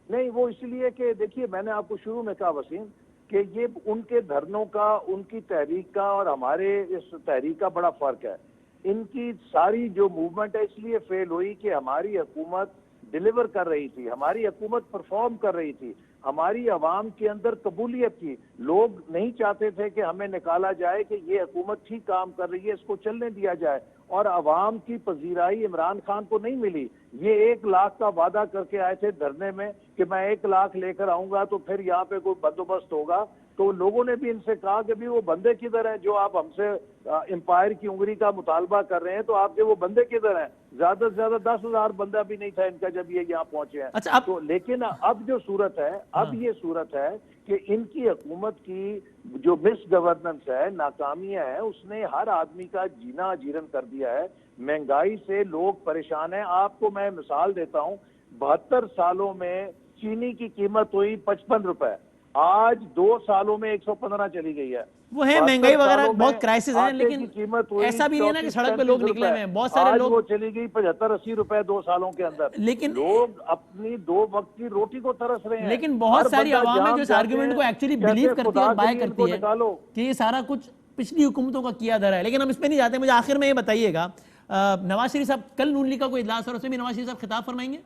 نہیں، وہ اس لیے کہ دیکھیے میں نے آپ کو شروع میں کہا وسیم کہ یہ ان کے دھرنوں کا، ان کی تحریک کا اور ہمارے اس تحریک کا بڑا فرق ہے۔ ان کی ساری جو موومنٹ ہے اس لیے فیل ہوئی کہ ہماری حکومت ڈیلیور کر رہی تھی، ہماری حکومت پرفارم کر رہی تھی، ہماری عوام کے اندر قبولیت تھی۔ لوگ نہیں چاہتے تھے کہ ہمیں نکالا جائے کہ یہ حکومت ٹھیک کام کر رہی ہے، اس کو چلنے دیا جائے، اور عوام کی پذیرائی عمران خان کو نہیں ملی۔ یہ 1 لاکھ کا وعدہ کر کے آئے تھے دھرنے میں کہ میں 1 لاکھ لے کر آؤں گا تو پھر یہاں پہ کوئی بندوبست ہوگا، تو لوگوں نے بھی ان سے کہا کہ بھی وہ بندے کدھر ہیں جو آپ ہم سے امپائر کی انگلی کا مطالبہ کر رہے ہیں، تو آپ کے وہ بندے کدھر ہیں؟ زیادہ سے زیادہ 10,000 بندہ بھی نہیں تھا ان کا جب یہ یہاں پہنچے ہیں۔ تو لیکن اب جو صورت ہے، اب یہ صورت ہے کہ ان کی حکومت کی جو مس گورننس ہے، ناکامیاں ہیں، اس نے ہر آدمی کا جینا اجیرن کر دیا ہے۔ مہنگائی سے لوگ پریشان ہیں۔ آپ کو میں مثال دیتا ہوں، 72 سالوں میں چینی کی قیمت ہوئی 55 روپے، آج 2 سالوں میں 115 چلی گئی ہے۔ وہ ہے مہنگائی وغیرہ بہت کرائسس ہیں، لیکن ایسا بھی نہیں ہے نا کہ سڑک پہ لوگ نکلے ہوئے ہیں، بہت سارے لوگ، وہ چلی گئی 75-80 روپے 2 سالوں کے اندر۔ لیکن لوگ اپنی 2 وقت کی روٹی کو ترس رہے ہیں۔ لیکن بہت ساری عوام ہے جو اس آرگیومنٹ کو ایکچولی بلیو کرتی ہے اور بائی کرتی ہے کہ یہ سارا کچھ پچھلی حکومتوں کا کیا دھرا ہے، لیکن ہم اس پہ نہیں جاتے۔ مجھے آخر میں یہ بتائیے گا، نواز شریف صاحب کل نون لیگ کا کوئی اجلاس ہے اور اس میں بھی نواز شریف صاحب خطاب فرمائیں گے؟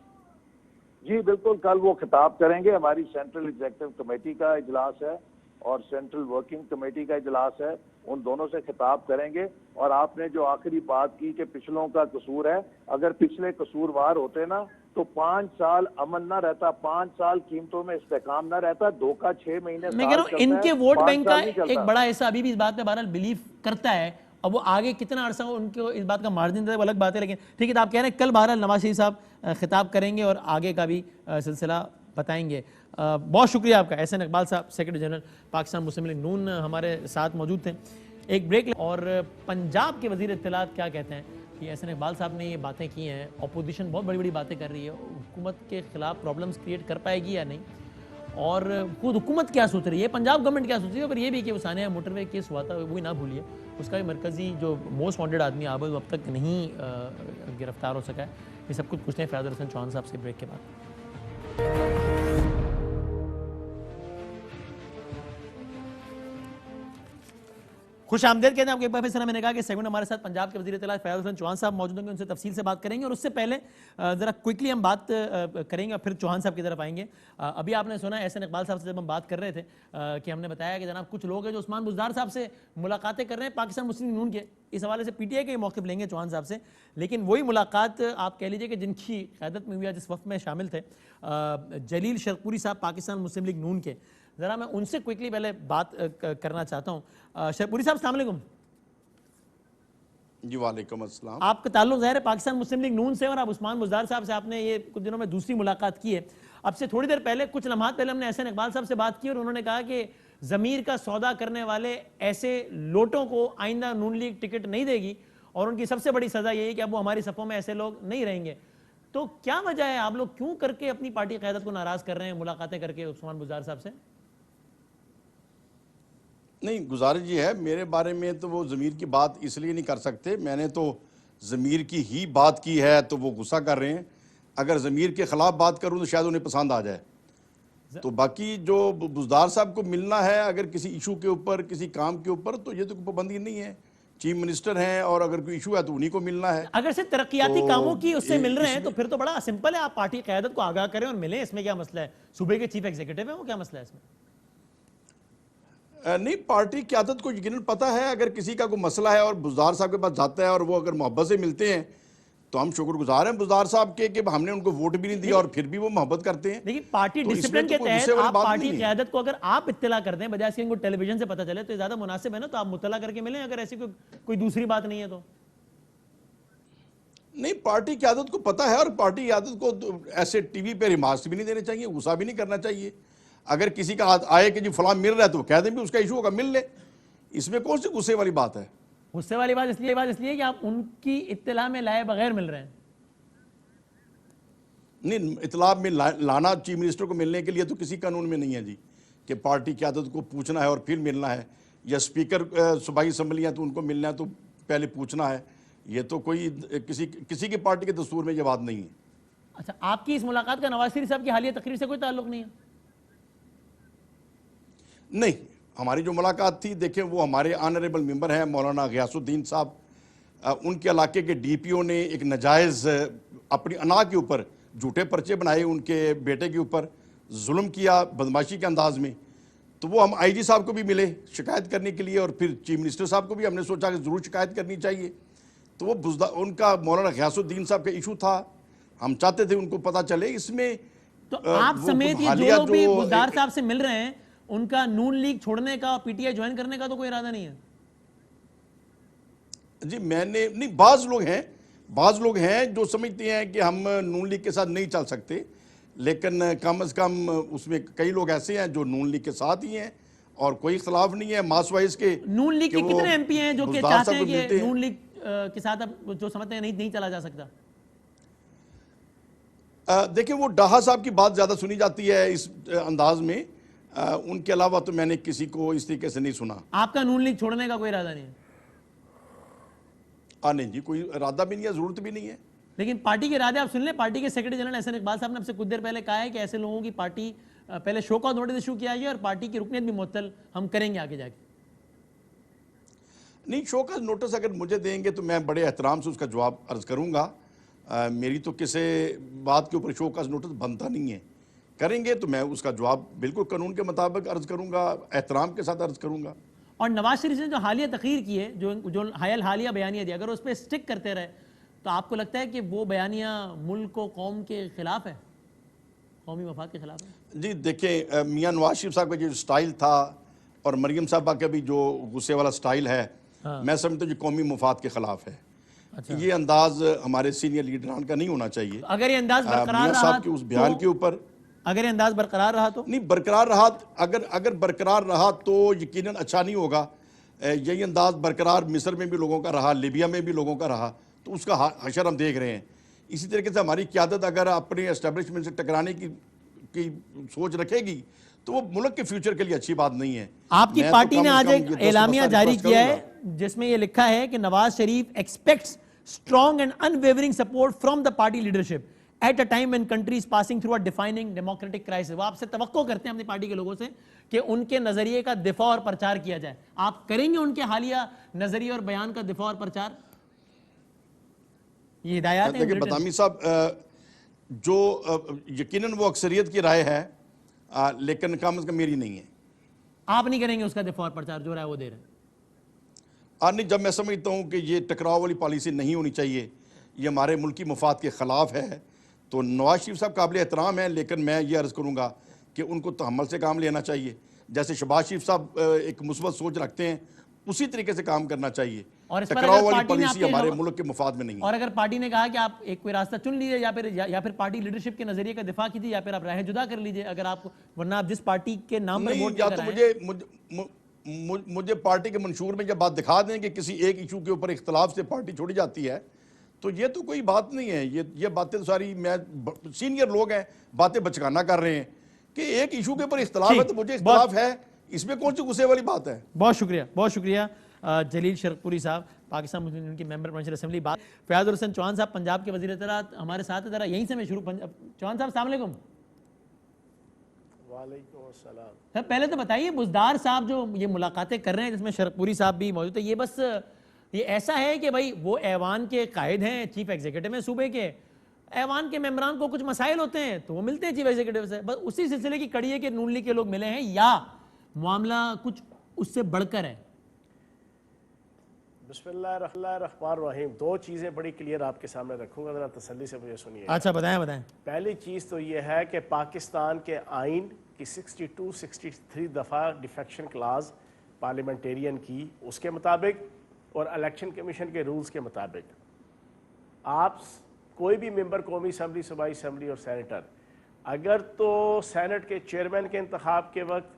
جی بالکل، کل وہ خطاب کریں گے۔ ہماری سینٹرل ایگزیکٹو کمیٹی کا اجلاس ہے اور سینٹرل ورکنگ کمیٹی کا اجلاس ہے، ان دونوں سے خطاب کریں گے۔ اور آپ نے جو آخری بات کی کہ پچھلوں کا قصور ہے، اگر پچھلے قصوروار ہوتے نا تو 5 سال امن نہ رہتا، 5 سال قیمتوں میں استحکام نہ رہتا، دھوکہ 6 مہینے میں کہہ رہا ہوں ان کے ووٹ بینک کا ایک بڑا حصہ ابھی بھی اس بات پہ بہرحال بلیو کرتا ہے۔ اب وہ آگے کتنا عرصہ ان کو اس بات کا مارجن ہے وہ الگ بات ہے، لیکن ٹھیک ہے، تو آپ کہہ رہے ہیں کل بہرحال نواز شریف صاحب خطاب کریں گے اور آگے کا بھی سلسلہ بتائیں گے۔ بہت شکریہ آپ کا احسن اقبال صاحب، سیکرٹری جنرل پاکستان مسلم لیگ نون، ہمارے ساتھ موجود تھے۔ ایک بریک، اور پنجاب کے وزیر اطلاعات کیا کہتے ہیں کہ احسن اقبال صاحب نے یہ باتیں کی ہیں، اپوزیشن بہت بڑی بڑی باتیں کر رہی ہے، حکومت کے خلاف پرابلمز کریٹ کر پائے گی یا نہیں، اور خود حکومت کیا سوچ رہی ہے، پنجاب گورنمنٹ کیا سوچ رہی ہے، اور یہ بھی کہ وہ ثانیہ موٹر وے کیس ہوا تھا وہ بھی نہ بھولیے، اس کا بھی مرکزی جو موسٹ وانٹڈ آدمی آب اب تک نہیں گرفتار ہو سکا ہے۔ یہ سب کچھ پوچھتے ہیں فیاض حسن چوہان صاحب سے بریک کے بعد۔ خوش آمدید کہتے ہیں آپ کے ایک بار پھر، میں نے کہا کہ سیگمنٹ ہمارے ساتھ پنجاب کے وزیر اطلاعات فیاض حسن چوہان صاحب موجود ہوں گے، ان سے تفصیل سے بات کریں گے، اور اس سے پہلے ذرا کوئکلی ہم بات کریں گے اور پھر چوہان صاحب کی طرف آئیں گے۔ ابھی آپ نے سنا احسن اقبال صاحب سے جب ہم بات کر رہے تھے کہ ہم نے بتایا کہ جناب کچھ لوگ ہیں جو عثمان بزدار صاحب سے ملاقاتیں کر رہے ہیں پاکستان مسلم لیگ نون کے، اس حوالے سے پی ٹی آئی کے موقف لیں گے چوہان صاحب سے، لیکن وہی ملاقات آپ کہہ لیجئے کہ جن کی قیادت میں ہوئی جس وفد میں شامل تھے جلیل شرقپوری صاحب پاکستان مسلم لیگ نون کے، ذرا میں ان سے کوئکلی پہلے بات کرنا چاہتا ہوں۔ شرقپوری صاحب السلام علیکم۔ جی وعلیکم السلام۔ آپ کا تعلق ظاہر ہے پاکستان مسلم لیگ نون سے، اور اب عثمان بزدار صاحب سے آپ نے یہ کچھ دنوں میں دوسری ملاقات کی ہے۔ اب سے تھوڑی دیر پہلے، کچھ لمحات پہلے ہم نے احسن اقبال صاحب سے بات کی اور انہوں نے کہا کہ ضمیر کا سودا کرنے والے ایسے لوٹوں کو آئندہ نون لیگ ٹکٹ نہیں دے گی، اور ان کی سب سے بڑی سزا یہی کہ اب وہ ہماری صفوں میں ایسے لوگ نہیں رہیں گے۔ تو کیا وجہ ہے، آپ لوگ کیوں کر کے اپنی پارٹی قیادت کو ناراض کر رہے ہیں ملاقاتیں کر کے عثمان بزدار صاحب سے؟ نہیں، گزارش یہ ہے، میرے بارے میں تو وہ ضمیر کی بات اس لیے نہیں کر سکتے، میں نے تو ضمیر کی ہی بات کی ہے تو وہ غصہ کر رہے ہیں۔ اگر ضمیر کے خلاف بات کروں تو شاید انہیں پسند آ جائے۔ تو باقی جو بزدار صاحب کو ملنا ہے اگر کسی ایشو کے اوپر، کسی کام کے اوپر، تو یہ تو کوئی پابندی نہیں ہے، چیف منسٹر ہیں اور اگر کوئی ایشو ہے تو انہیں کو ملنا ہے۔ اگر سے ترقیاتی کاموں کی اس سے مل رہے ہیں تو پھر تو بڑا سمپل ہے، آپ پارٹی قیادت کو آگاہ کریں اور ملیں، اس میں کیا مسئلہ ہے؟ صوبے کے چیف ایگزیکٹو ہیں وہ، کیا مسئلہ ہے اس میں؟ نہیں، پارٹی قیادت کو یقیناً پتہ ہے اگر کسی کا کوئی مسئلہ ہے اور بزدار صاحب کے پاس جاتا ہے اور وہ اگر محبت سے ملتے ہیں تو ہم شکر گزار ہیں بزدار صاحب کے کہ ہم نے ان کو ووٹ بھی نہیں دیا اور پھر بھی وہ محبت کرتے ہیں. لیکن پارٹی تو اس میں ڈسپلن تو کے کوئی تحت غصے والی آپ بات پارٹی نہیں ہے. قیادت کو اگر آپ اطلاع کر دیں بجائے اس کے ان کو ٹیلی ویژن سے پتہ چلے تو یہ زیادہ مناسب ہے نا. تو آپ مطلع کر کے ملیں اگر ایسی کوئی دوسری بات نہیں ہے تو. نہیں, پارٹی قیادت کو پتہ ہے, اور پارٹی قیادت کو ایسے ٹی وی پہ ریمارکس بھی نہیں دینے چاہیے, غصہ بھی نہیں کرنا چاہیے. اگر کسی کا ہاتھ آئے کہ جی فلاں مل رہا ہے تو کہہ دیں بھی اس کا ایشو ہوگا, مل لے. اس میں کون سی غصے والی بات ہے؟ غصے والی بات اس لیے کہ آپ ان کی اطلاع میں لائے بغیر مل رہے ہیں. نہیں, اطلاع میں لانا چیف منسٹر کو ملنے کے لیے تو کسی قانون میں نہیں ہے جی کہ پارٹی قیادت کو پوچھنا ہے اور پھر ملنا ہے, یا اسپیکر صوبائی اسمبلی ہیں تو ان کو ملنا ہے تو پہلے پوچھنا ہے. یہ تو کوئی کسی کی پارٹی کے دستور میں یہ بات نہیں ہے. اچھا, آپ کی اس ملاقات کا نواز شریف صاحب کی حالیہ تقریر سے کوئی تعلق نہیں ہے؟ نہیں, ہماری جو ملاقات تھی, دیکھیں وہ ہمارے آنریبل ممبر ہیں مولانا غیاث الدین صاحب, ان کے علاقے کے ڈی پی او نے ایک ناجائز اپنی انا کے اوپر جھوٹے پرچے بنائے, ان کے بیٹے کے اوپر ظلم کیا بدماشی کے انداز میں. تو وہ ہم آئی جی صاحب کو بھی ملے شکایت کرنے کے لیے, اور پھر چیف منسٹر صاحب کو بھی ہم نے سوچا کہ ضرور شکایت کرنی چاہیے. تو وہ ان کا مولانا غیاث الدین صاحب کا ایشو تھا, ہم چاہتے تھے ان کو پتہ چلے. اس میں تو آپ سمیت یہ جو لوگ بھی بزدار صاحب سے مل رہے ہیں ان کا نون لیگ چھوڑنے کا اور پی ٹی آئی جوائن کرنے کا تو کوئی ارادہ نہیں ہے؟ جی میں نے نہیں, بعض لوگ ہیں جو سمجھتے ہیں کہ ہم نون لیگ کے ساتھ نہیں چل سکتے, لیکن کم از کم اس میں کئی لوگ ایسے ہیں جو نون لیگ کے ساتھ ہی ہیں اور کوئی اختلاف نہیں ہے ماس وائز کے. نون لیگ کے کتنے ایم پی ہیں جو کہ چاہتے ہیں کہ ہیں. نون لیگ کے ساتھ اب جو سمجھتے ہیں نہیں چلا جا سکتا؟ دیکھیں وہ ڈاہا صاحب کی بات زیادہ سنی جاتی ہے اس انداز میں, ان کے علاوہ تو میں نے کسی کو اس طریقے سے نہیں سنا. آپ کا نون لیگ چھوڑنے کا کوئی ارادہ نہیں ہے؟ نہیں جی, کوئی ارادہ بھی نہیں ہے, ضرورت بھی نہیں ہے. لیکن پارٹی کے ارادے آپ سن لیں. پارٹی کے سیکرٹری جنرل احسن اقبال صاحب نے آپ سے کچھ دیر پہلے کہا ہے کہ ایسے لوگوں کی پارٹی پہلے شو کاز نوٹس ایشو کیا گیا اور پارٹی کی رکنیت بھی معطل ہم کریں گے آگے جا کے. نہیں, شو کاز نوٹس اگر مجھے دیں گے تو میں بڑے احترام سے اس کا جواب عرض کروں گا. میری تو کسی بات کے اوپر شو کاز نوٹس بنتا نہیں ہے. کریں گے تو میں اس کا جواب بالکل قانون کے مطابق عرض کروں گا, احترام کے ساتھ عرض کروں گا. اور نواز شریف نے جو حالیہ تقریر کی ہے, جو حالیہ بیانیہ دیا, اگر اس پہ سٹک کرتے رہے تو آپ کو لگتا ہے کہ وہ بیانیہ ملک و قوم کے خلاف ہے, قومی مفاد کے خلاف ہے؟ جی دیکھیں, میاں نواز شریف صاحب کا جو سٹائل تھا اور مریم صاحبہ کا بھی جو غصے والا سٹائل ہے, میں سمجھتا ہوں کہ قومی مفاد کے خلاف ہے. یہ انداز ہمارے سینئر لیڈران کا نہیں ہونا چاہیے. اگر یہ انداز برقرار میاں رہا صاحب کے اس بیان کے اوپر, اگر یہ انداز برقرار رہا تو نہیں, برقرار رہا, اگر برقرار رہا تو یقیناً اچھا نہیں ہوگا. یہی انداز برقرار مصر میں بھی لوگوں کا رہا, لیبیا میں بھی لوگوں کا رہا, تو اس کا حشر ہم دیکھ رہے ہیں. اسی طریقے سے ہماری قیادت اگر اپنے اسٹیبلشمنٹ سے ٹکرانے کی سوچ رکھے گی تو وہ ملک کے فیوچر کے لیے اچھی بات نہیں ہے. آپ کی پارٹی نے آج ایک اعلامیہ جاری کیا ہے جس میں یہ لکھا ہے کہ Nawaz Sharif expects strong and unwavering support from the party leadership at a time when country is passing through a defining democratic crisis. وہ آپ سے توقع کرتے ہیں اپنی پارٹی کے لوگوں سے کہ ان کے نظریے کا دفاع اور پرچار کیا جائے. آپ کریں گے ان کے حالیہ نظریے اور بیان کا دفاع اور پرچار؟ یہ ہدایات ہیں بدامی صاحب, جو یقیناً وہ اکثریت کی رائے ہے, لیکن کم از کم میری نہیں ہے. آپ نہیں کریں گے اس کا دفاع اور پرچار جو رائے وہ دے رہے ہیں؟ نہیں, جب میں سمجھتا ہوں کہ یہ ٹکراؤ والی پالیسی نہیں ہونی چاہیے, یہ ہمارے ملکی مفاد کے خلاف ہے, تو نواز شریف صاحب قابل احترام ہیں, لیکن میں یہ عرض کروں گا کہ ان کو تحمل سے کام لینا چاہیے. جیسے شہباز شریف صاحب ایک مثبت سوچ رکھتے ہیں, اسی طریقے سے کام کرنا چاہیے. اور اس پر ٹکراؤ اگر والی پارٹی نے پالیسی ہمارے ملک کے مفاد میں نہیں ہے. اور اگر پارٹی نے کہا کہ آپ ایک کوئی راستہ چن لیجیے یا پھر پارٹی لیڈرشپ کے نظریے کا دفاع کیجیے یا پھر آپ راہ جدا کر لیجیے, اگر آپ ورنہ آپ جس پارٹی کے نام پر ووٹ یا تو مجھے پارٹی کے منشور میں جب بات دکھا دیں کہ کسی ایک ایشو کے اوپر اختلاف سے پارٹی چھوڑی جاتی ہے, تو یہ تو کوئی بات نہیں ہے. یہ باتیں ساری, میں سینئر لوگ ہیں, باتیں بچکانا کر رہے ہیں کہ ایک ایشو کے اوپر اختلاف ہے تو مجھے اختلاف ہے, اس میں کون سی غصے والی بات ہے. بہت شکریہ جلیل شرقپوری صاحب, پاکستان مسلم لیگ کے ممبر پروونشل اسمبلی. فیاض الحسن چوہان صاحب پنجاب کے وزیر اطلاعات ہمارے ساتھ ہیں, ذرا یہیں سے میں شروع. چوہان صاحب السلام علیکم. وعلیکم السلام. سر پہلے تو بتائیے, بزدار صاحب جو یہ ملاقاتیں کر رہے ہیں جس میں شرقپوری صاحب بھی موجود ہے, یہ بس یہ ایسا ہے کہ بھائی وہ ایوان کے قائد ہیں, چیف ایگزیکٹو ہیں صوبے کے, ایوان کے ممبران کو کچھ مسائل ہوتے ہیں تو وہ ملتے ہیں چیف ایگزیکٹو سے, بس اسی سلسلے کی کڑی ہے کہ نون لیگ کے لوگ ملے ہیں, یا معاملہ کچھ اس سے بڑھ کر ہے؟ بسم اللہ الرحمن الرحیم. دو چیزیں بڑی کلیئر آپ کے سامنے رکھوں گا, ذرا تسلی سے مجھے سنیے. اچھا بتائیں. پہلی چیز تو یہ ہے کہ پاکستان کے آئین کی 62-63 دفعہ ڈیفیکشن کلاز پارلیمنٹیرین کی اس کے مطابق اور الیکشن کمیشن کے رولز کے مطابق آپ کوئی بھی ممبر قومی اسمبلی, صوبائی اسمبلی اور سینیٹر اگر تو سینٹ کے چیئرمین کے انتخاب کے وقت,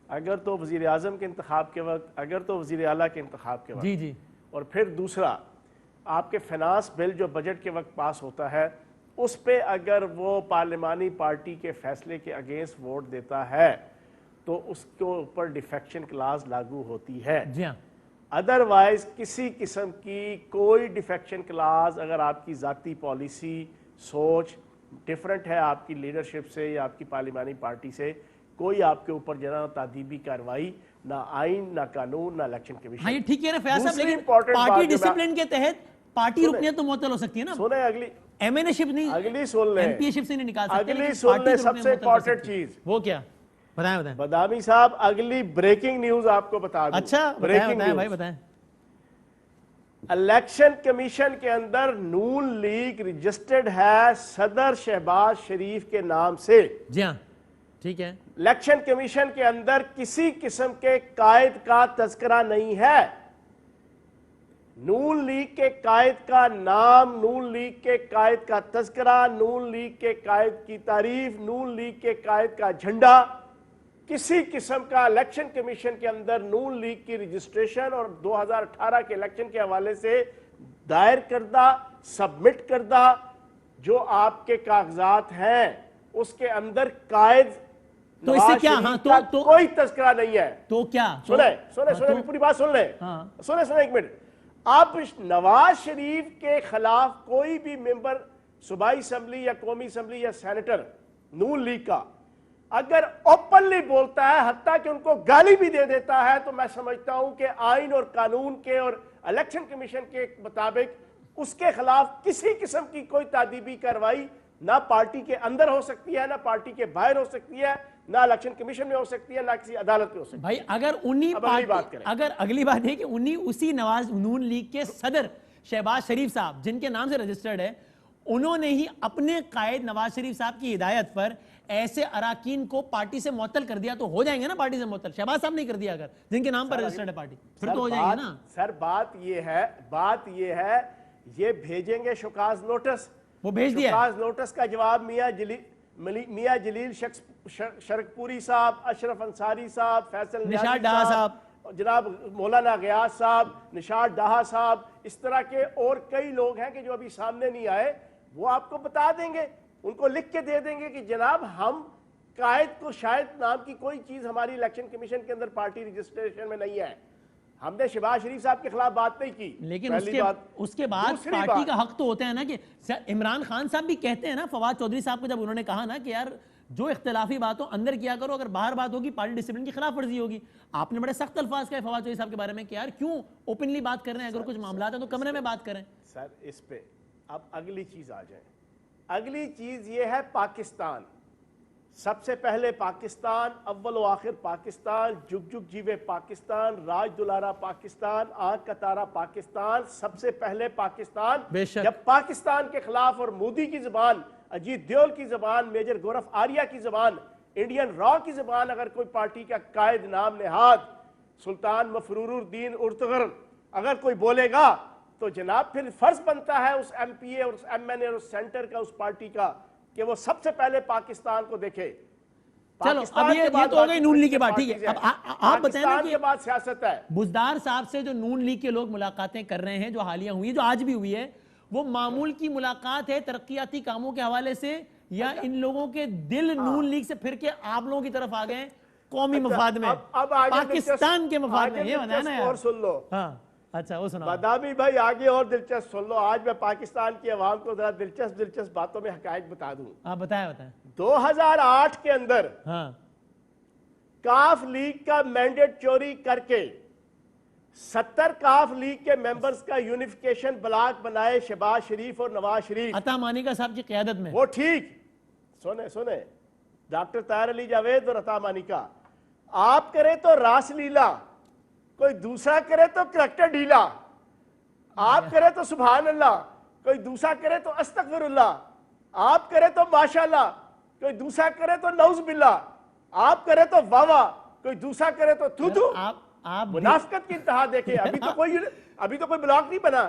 اگر تو وزیر اعظم کے انتخاب کے وقت, اگر تو وزیر اعلیٰ کے انتخاب کے وقت, جی اور پھر دوسرا آپ کے فنانس بل جو بجٹ کے وقت پاس ہوتا ہے اس پہ اگر وہ پارلیمانی پارٹی کے فیصلے کے اگینسٹ ووٹ دیتا ہے تو اس کے اوپر ڈیفیکشن کلاز لاگو ہوتی ہے. جی ہاں. ادروائز کسی قسم کی کوئی ڈیفیکشن کلاز اگر آپ کی ذاتی پالیسی سوچ ڈیفرنٹ ہے آپ کی لیڈرشپ سے یا آپ کی پارلیمانی پارٹی سے, کوئی آپ کے اوپر جناب تعدیبی کارروائی, نہ آئین, نہ قانون, نہ الیکشن کمیشن. ہاں یہ ٹھیک ہے نا فیاض صاحب, لیکن important پارٹی بات جو ڈسپلن کے تحت پارٹی رکنیت تو معطل ہو سکتی ہے نا. سنیں اگلی ایم این اے شپ نہیں, اگلی سن لیں, ایم پی اے شپ سے نہیں نکال سکتے. اگلی سن لیں سب سے امپورٹنٹ چیز. وہ کیا؟ بتائیں. بدامی صاحب اگلی بریکنگ نیوز آپ کو بتا دوں. اچھا بتائیں بھائی بتائیں. الیکشن کمیشن کے اندر نون لیگ رجسٹرڈ ہے صدر شہباز شریف کے نام سے. جی ہاں ٹھیک ہے. الیکشن کمیشن کے اندر کسی قسم کے قائد کا تذکرہ نہیں ہے. نون لیگ کے قائد کا نام, نون لیگ کے قائد کا تذکرہ, نون لیگ کے قائد کی تعریف, نون لیگ کے قائد کا جھنڈا, کسی قسم کا الیکشن کمیشن کے اندر نون لیگ کی رجسٹریشن اور 2018 کے الیکشن کے حوالے سے دائر کردہ, سبمٹ کردہ جو آپ کے کاغذات ہیں اس کے اندر قائد تو اس سے کیا؟ ہاں تو کوئی تذکرہ نہیں ہے. تو کیا؟ سنیں پوری بات سن لیں. سنیں ایک منٹ. آپ نواز شریف کے خلاف کوئی بھی ممبر صوبائی اسمبلی یا قومی اسمبلی یا سینیٹر نون لیگ کا اگر اوپنلی بولتا ہے, حتیٰ کہ ان کو گالی بھی دے دیتا ہے, تو میں سمجھتا ہوں کہ آئین اور قانون کے اور الیکشن کمیشن کے مطابق اس کے خلاف کسی قسم کی کوئی تعدیبی کارروائی نہ پارٹی کے اندر ہو سکتی ہے, نہ پارٹی کے باہر ہو سکتی ہے, نہ الیکشن کمیشن میں ہو سکتی ہے, نہ کسی عدالت میں ہو سکتی ہے. بھائی اگر اگلی بات ہے کہ اسی نواز نون لیگ کے صدر شہباز شریف صاحب جن کے نام سے رجسٹرڈ ہے, انہوں نے ہی اپنے قائد نواز شریف صاحب کی ہدایت پر ایسے اراکین کو پارٹی سے معطل کر دیا, تو ہو جائیں گے نا پارٹی سے معطل. شہباز صاحب نہیں کر دیا اگر جن کے نام پر رجسٹرڈ ہے پارٹی, پھر تو ہو جائیں گے نا. سر بات یہ ہے یہ بھیجیں گے شوکاز نوٹس, وہ بھیج دیا. شوکاز نوٹس کا جواب میاں جلیل شرکپوری صاحب, اشرف انصاری صاحب, فیصل نشاط ڈاہا صاحب, جناب مولانا غیاث صاحب, نشاط ڈاہا صاحب, اس طرح کے اور کئی لوگ ہیں کہ جو ابھی سامنے نہیں آئے, وہ آپ کو بتا دیں گے, ان کو لکھ کے دے دیں گے کہ جناب ہم قائد کو شاید نام کی کوئی چیز ہماری الیکشن کمیشن کے اندر پارٹی رجسٹریشن میں نہیں ہے. ہم نے شہباز شریف صاحب کے خلاف بات نہیں کی, لیکن اس کے بعد پارٹی کا حق تو ہوتا ہے نا کہ عمران خان صاحب بھی کہتے ہیں نا فواد چودھری صاحب کو, جب انہوں نے کہا نا کہ یار جو اختلافی باتوں اندر کیا کرو, اگر باہر بات ہوگی پارٹی ڈسپلن کی خلاف ورزی ہوگی. آپ نے بڑے سخت الفاظ کہے فواد چودھری صاحب کے بارے میں کہ یار کیوں اوپنلی بات کر رہے ہیں, اگر کچھ معاملات ہیں تو کمرے میں بات کریں. سر اس پہ اب اگلی چیز آ جائیں. اگلی چیز یہ ہے پاکستان. سب سے پہلے پاکستان, اول و آخر پاکستان, جگ جگ جیوے پاکستان, راج دلارا پاکستان, آنکھ کا تارا پاکستان, سب سے پہلے پاکستان. جب پاکستان کے خلاف اور مودی کی زبان, اجیت دیول کی زبان, میجر گورف آریہ کی زبان, انڈین را کی زبان اگر کوئی پارٹی کا قائد نام نہاد سلطان مفرور الدین ارطغرل اگر کوئی بولے گا, تو جناب پھر فرض بنتا ہے اس ایم پی اے اور اس ایم این اے اور اس سینٹر کا, اس پارٹی کا, کہ وہ سب سے پہلے پاکستان کو دیکھے. چلو اب یہ تو ہو گئی نون لیگ کی بات, ٹھیک ہے. اب آپ بتائیں نا کہ بات سیاست ہے. بزدار صاحب سے جو نون لیگ کے لوگ ملاقاتیں کر رہے ہیں, جو حالیہ ہوئی, جو آج بھی ہوئی ہے, وہ معمول کی ملاقات ہے ترقیاتی کاموں کے حوالے سے, یا ان لوگوں کے دل نون لیگ سے پھر کے آپ لوگوں کی طرف آ گئے قومی مفاد میں, پاکستان کے مفاد میں؟ یہ بتائیں نا یار. اور سن لو. ہاں اچھا وہ سنا. بدامی بھائی آگے اور دلچسپ سن لو. آج میں پاکستان کی عوام کو ذرا دلچسپ باتوں میں حقائق بتا دوں. ہاں بتائیں. 2008 کے اندر ہاں کاف لیگ کا مینڈیٹ چوری کر کے 70 کاف لیگ کے ممبرز کا یونیفیکیشن بلاک بنائے شہباز شریف اور نواز شریف, عطا مانیکا صاحب کی قیادت میں. وہ ٹھیک سنیں ڈاکٹر طاہر علی جاوید اور عطا مانیکا. آپ کرے تو راس لیلا, کوئی دوسرا کرے تو کریکٹر ڈھیلا. آپ کرے تو سبحان اللہ, کوئی دوسرا کرے تو استغفر اللہ, آپ کرے تو ماشاءاللہ, کوئی دوسرا کرے تو نعوذ باللہ, آپ کرے تو واہ واہ, کوئی دوسرا کرے تو تھو تھو. آپ منافقت کی انتہا دیکھیں. ابھی تو کوئی بلاک نہیں بنا,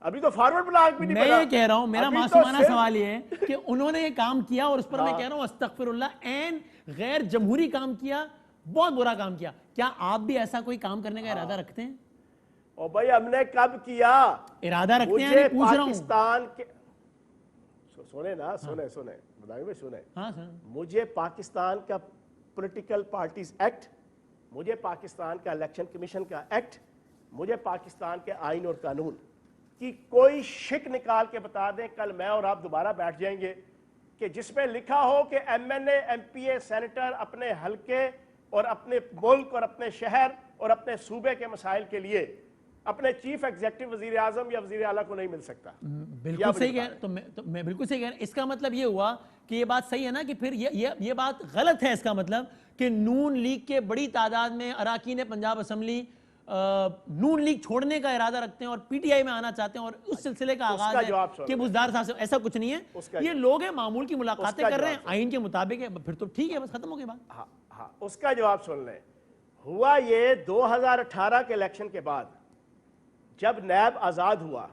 ابھی تو فارورڈ بلاک بھی نہیں بنا. میں یہ کہہ رہا ہوں, میرا معصومانہ سوال یہ ہے کہ انہوں نے یہ کام کیا اور اس پر میں کہہ رہا ہوں استغفر اللہ, این غیر جمہوری کام کیا, بہت برا کام کیا. کیا آپ بھی ایسا کوئی کام کرنے کا ارادہ رکھتے ہیں؟ اور بھائی ہم نے کب کیا ارادہ رکھتے ہیں, مجھے پوچھ رہا ہوں. پاکستان کے سنیں نا, سنیں بتائیں میں سنیں. ہاں سر, مجھے پاکستان کا پولیٹیکل پارٹیز ایکٹ, مجھے پاکستان کا الیکشن کمیشن کا ایکٹ, مجھے پاکستان کے آئین اور قانون کی کوئی شک نکال کے بتا دیں, کل میں اور آپ دوبارہ بیٹھ جائیں گے کہ جس میں لکھا ہو کہ ایم این اے, ایم پی اے, سینیٹر اپنے حلقے اور اپنے ملک اور اپنے شہر اور اپنے صوبے کے مسائل کے لیے اپنے چیف ایگزیکٹو وزیر اعظم یا وزیر اعلیٰ کو نہیں مل سکتا. بالکل صحیح کہہ رہا ہوں, تو میں بالکل صحیح کہہ رہا ہوں. اس کا مطلب یہ ہوا کہ یہ بات صحیح ہے نا, کہ پھر یہ بات غلط ہے. اس کا مطلب کہ نون لیگ کے بڑی تعداد میں اراکین پنجاب اسمبلی نون لیگ چھوڑنے کا ارادہ رکھتے ہیں اور پی ٹی آئی میں آنا چاہتے ہیں, اور اس سلسلے کا آغاز ہے کہ بزدار صاحب سے. ایسا کچھ نہیں ہے, یہ لوگ ہیں معمول کی ملاقاتیں کر رہے ہیں, آئین کے مطابق ہے, پھر تو ٹھیک ہے, بس ختم ہو گئی بات. ہاں, اس کا جواب سن لیں. ہوا یہ 2018 کے الیکشن کے بعد جب نیب آزاد ہوا,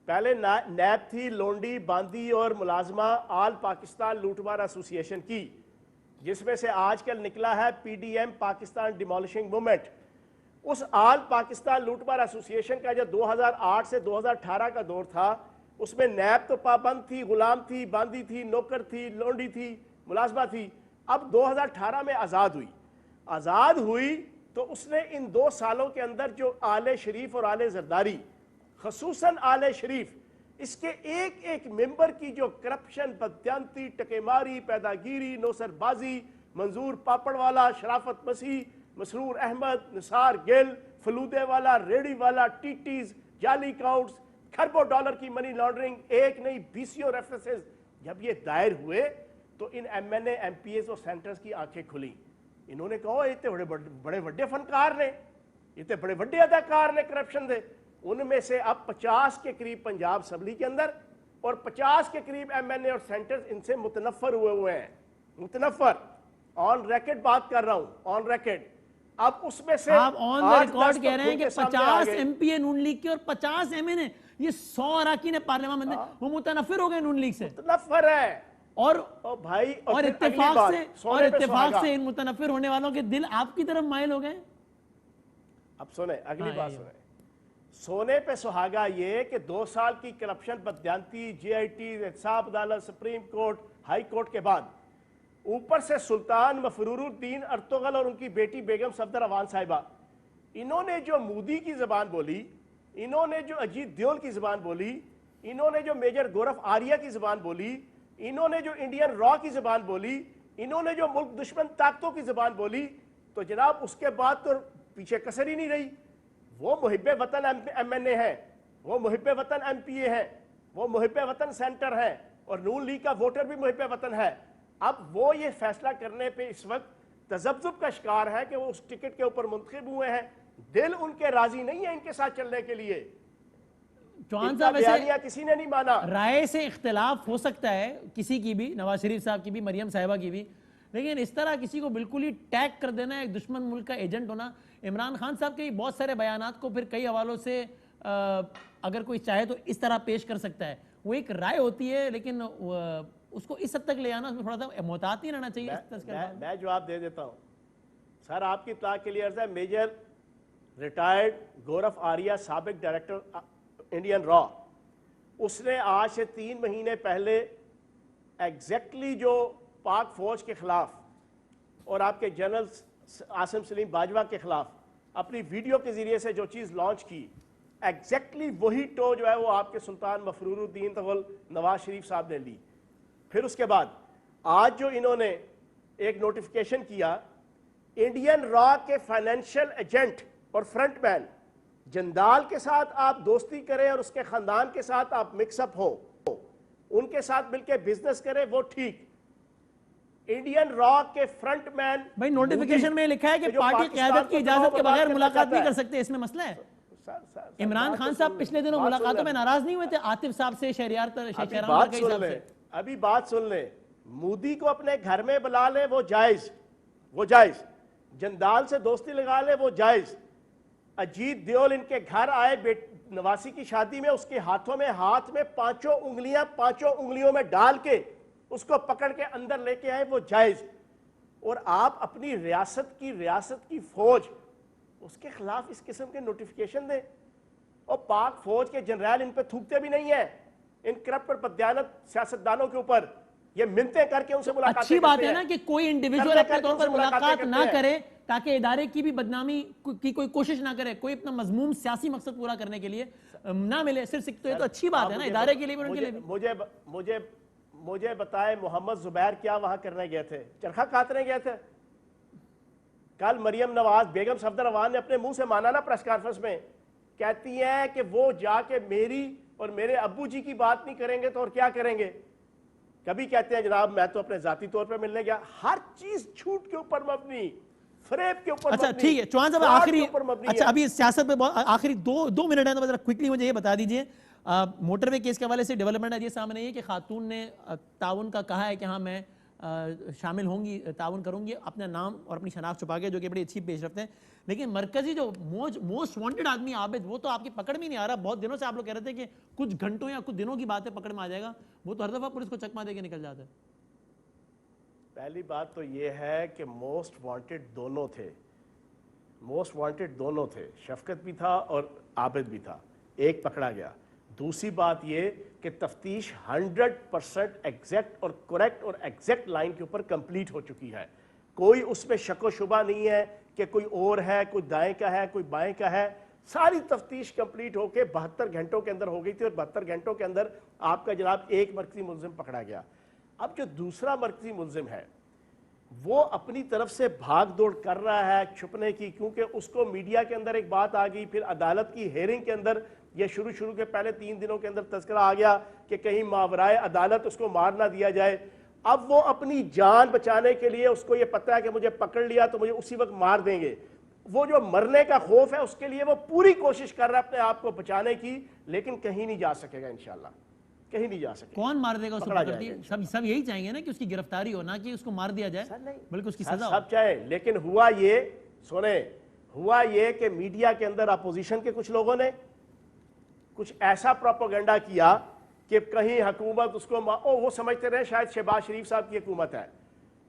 پہلے نیب تھی لونڈی, باندی اور ملازمہ آل پاکستان لوٹ مار ایسوسی ایشن کی, جس میں سے آج کل نکلا ہے P D M, Pakistan demolishing movement. اس آل پاکستان لوٹ مار ایسوسی ایشن کا جو 2008 سے 2018 کا دور تھا, اس میں نیب تو پابند تھی, غلام تھی, باندی تھی, نوکر تھی, لونڈی تھی, ملازمہ تھی. اب 2018 میں آزاد ہوئی تو اس نے ان 2 سالوں کے اندر جو آل شریف اور آل زرداری, خصوصاً آل شریف, اس کے ایک ممبر کی جو کرپشن, بددیانتی, ٹکے پیداگیری, نوسر بازی, منظور پاپڑ والا, شرافت مسیح, مسرور احمد, نثار گل, فلودے والا, ریڑی والا, ٹیٹیز, جعلی اکاؤنٹس, کھربوں ڈالر کی منی لانڈرنگ, ایک نہیں 20 ریفرنسز جب یہ دائر ہوئے تو ان ایم این اے, ایم پی ایز اور سینٹرز کی آنکھیں کھلیں. انہوں نے کہا یہ تو بڑے بڑے فنکار نے, یہ تو بڑے بڑے اداکار نے کرپشن دے. ان میں سے اب 50 کے قریب پنجاب اسمبلی کے اندر اور 50 کے قریب ایم این اے اور سینٹرز ان سے متنفر ہوئے ہیں. متنفر, آن ریکڈ بات کر رہا ہوں, آن ریکڈ. اب اس میں سے آپ آن دا ریکارڈ کہہ رہے ہیں کہ 50 ایم پی اے نون لیگ کے اور 50 ایم این اے, یہ 100 اراکین پارلیمان میں وہ متنفر ہو گئے نون لیگ سے. متنفر ہے. اور بھائی اور اتفاق سے ان متنفر ہونے والوں کے دل آپ کی طرف مائل ہو گئے. اب سنیں اگلی بات سنیں. سونے پہ سہاگا یہ کہ 2 سال کی کرپشن, بددیانتی, جے آئی ٹی, احتساب عدالت, سپریم کورٹ, ہائی کورٹ کے بعد اوپر سے سلطان مفرور الدین ارطغرل اور ان کی بیٹی بیگم صفدر اوان صاحبہ, انہوں نے جو مودی کی زبان بولی, انہوں نے جو اجیت دیول کی زبان بولی, انہوں نے جو میجر گورف آریہ کی زبان بولی, انہوں نے جو انڈین را کی زبان بولی, انہوں نے جو ملک دشمن طاقتوں کی زبان بولی, تو جناب اس کے بعد تو پیچھے کسر ہی نہیں رہی. وہ محب وطن ایم این اے ہیں, وہ محب وطن ایم پی اے ہیں, وہ محب وطن سینٹر ہیں, اور نون لیگ کا ووٹر بھی محب وطن ہے. اب وہ یہ فیصلہ کرنے پہ اس وقت تذبذب کا شکار ہے کہ وہ اس ٹکٹ کے اوپر منتخب ہوئے ہیں. دل ان کے راضی نہیں ہے ان کے ساتھ چلنے کے لیے. چوہان صاحب ایسے کسی نے نہیں مانا. رائے سے اختلاف ہو سکتا ہے کسی کی بھی, نواز شریف صاحب کی بھی, مریم صاحبہ کی بھی, لیکن اس طرح کسی کو بالکل ہی ٹیگ کر دینا, ایک دشمن ملک کا ایجنٹ ہونا. عمران خان صاحب کے بہت سارے بیانات کو پھر کئی حوالوں سے اگر کوئی چاہے تو اس طرح پیش کر سکتا ہے. وہ ایک رائے ہوتی ہے, لیکن اس کو اس حد تک لے آنا اس میں تھوڑا سا محتاط نہیں رہنا چاہیے. میں جواب دے دیتا ہوں سر, آپ کی اطلاع کے لیے عرض ہے. میجر ریٹائرڈ گورف آریہ, سابق ڈائریکٹر انڈین را, اس نے آج سے 3 مہینے پہلے ایگزیکٹلی جو پاک فوج کے خلاف اور آپ کے جنرل عاصم سلیم باجوہ کے خلاف اپنی ویڈیو کے ذریعے سے جو چیز لانچ کی, ایگزیکٹلی وہی ٹو جو ہے وہ آپ کے سلطان مفرور الدین نواز شریف صاحب نے لی. پھر اس کے بعد آج جو انہوں نے ایک نوٹیفیکیشن کیا, انڈین را کے فائنینشیل ایجنٹ اور فرنٹ مین جندال کے ساتھ آپ دوستی کریں اور اس کے خاندان کے ساتھ آپ مکس اپ ہو, ان کے ساتھ مل کے بزنس کریں, وہ ٹھیک. انڈین را کے فرنٹ مین بھائی نوٹیفیکیشن میں لکھا ہے کہ پارٹی قیادت کی اجازت کے بغیر ملاقات نہیں کر سکتے, اس میں مسئلہ ہے. عمران خان صاحب پچھلے دنوں ملاقاتوں میں ناراض نہیں ہوئے تھے عاطف صاحب سے، شہریار ابھی بات سن لیں، مودی کو اپنے گھر میں بلا لیں وہ جائز، جندال سے دوستی لگا لیں وہ جائز، اجیت دیول ان کے گھر آئے نواسی کی شادی میں، اس کے ہاتھ میں پانچوں انگلیوں میں ڈال کے اس کو پکڑ کے اندر لے کے آئے وہ جائز، اور آپ اپنی ریاست کی فوج اس کے خلاف اس قسم کے نوٹیفیکیشن دیں، اور پاک فوج کے جنرل ان پہ تھوکتے بھی نہیں ہیں، ان کرپٹ اور بددیانت سیاستدانوں کے اوپر یہ منتیں کر کے ان سے ملاقات اچھی بات ہے نا کہ کوئی انڈیویجول اپنے طور پر ملاقات نہ کرے تاکہ ادارے کی بھی بدنامی کی کوئی کوشش نہ کرے، کوئی اپنا مضموم سیاسی مقصد پورا کرنے کے لیے نہ ملے، صرف تو یہ تو اچھی بات ہے نا ادارے کے لیے بھی ان کے لیے بھی۔ مجھے بتائے محمد زبیر کیا وہاں کرنے گئے تھے؟ چرخہ کاٹنے گئے تھے؟ کل مریم نواز بیگم صفدر امان نے اپنے منہ سے مانا نا پریس کانفرنس میں، کہتی ہیں کہ وہ جا کے میری اور میرے ابو جی کی بات نہیں کریں گے تو اور کیا کریں گے؟ کبھی کہتے ہیں جناب میں تو اپنے ذاتی طور پر ملنے گیا، ہر چیز جھوٹ کے اوپر مبنی، فریب کے اوپر مبنی۔ اچھا ٹھیک ہے چوہان صاحب آخری، اچھا ابھی سیاست پہ آخری دو منٹ ہیں تو ذرا کوئکلی مجھے یہ بتا دیجئے، موٹر وے کیس کے حوالے سے ڈیولپمنٹ ہے یہ سامنے یہ کہ خاتون نے تعاون کا کہا ہے کہ ہاں میں شامل ہوں گی، تعاون کروں گی، اپنا نام اور اپنی شناخت چھپا کے، جو کہ بڑی اچھی پیش رفت ہے، لیکن مرکزی جو موسٹ وانٹڈ آدمی عابد وہ تو آپ کی پکڑ میں نہیں آ رہا، بہت دنوں سے آپ لوگ کہہ رہے تھے کہ کچھ گھنٹوں یا کچھ دنوں کی بات ہے پکڑ میں آ جائے گا، وہ تو ہر دفعہ پولیس کو چکما دے کے نکل جاتا ہے۔ پہلی بات تو یہ ہے کہ موسٹ وانٹڈ دونوں تھے، شفقت بھی تھا اور عابد بھی تھا، ایک پکڑا گیا۔ دوسری بات یہ کہ تفتیش 100% ایگزیکٹ اور کریکٹ اور ایگزیکٹ لائن کے اوپر کمپلیٹ ہو چکی ہے، کوئی اس میں شک و شبہ نہیں ہے کہ کوئی اور ہے، کوئی دائیں کا ہے، کوئی بائیں کا ہے، ساری تفتیش کمپلیٹ ہو کے 72 گھنٹوں کے اندر ہو گئی تھی، اور 72 گھنٹوں کے اندر آپ کا جناب ایک مرکزی ملزم پکڑا گیا۔ اب جو دوسرا مرکزی ملزم ہے وہ اپنی طرف سے بھاگ دوڑ کر رہا ہے چھپنے کی، کیونکہ اس کو میڈیا کے اندر ایک بات آ گئی، پھر عدالت کی ہیئرنگ کے اندر یہ شروع کے پہلے 3 دنوں کے اندر تذکرہ آ گیا کہ کہیں ماورائے عدالت اس کو مار نہ دیا جائے۔ اب وہ اپنی جان بچانے کے لیے، اس کو یہ پتہ ہے کہ مجھے پکڑ لیا تو مجھے اسی وقت مار دیں گے، وہ جو مرنے کا خوف ہے اس کے لیے وہ پوری کوشش کر رہا ہے اپنے آپ کو بچانے کی، لیکن کہیں نہیں جا سکے گا انشاءاللہ، کہیں نہیں جا سکے۔ کون مار دے گا اس کو پکڑ دیا؟ سب یہی چاہیں گے نا کہ اس کی گرفتاری ہو، نہ کہ اس کو مار دیا جائے، بلکہ اس کی سزا ہو۔ سب چاہے، لیکن ہوا یہ کہ میڈیا کے اندر اپوزیشن کے کچھ لوگوں نے کچھ ایسا پروپیگنڈا کیا کہ کہیں حکومت اس کو وہ سمجھتے رہے شاید شہباز شریف صاحب کی حکومت ہے،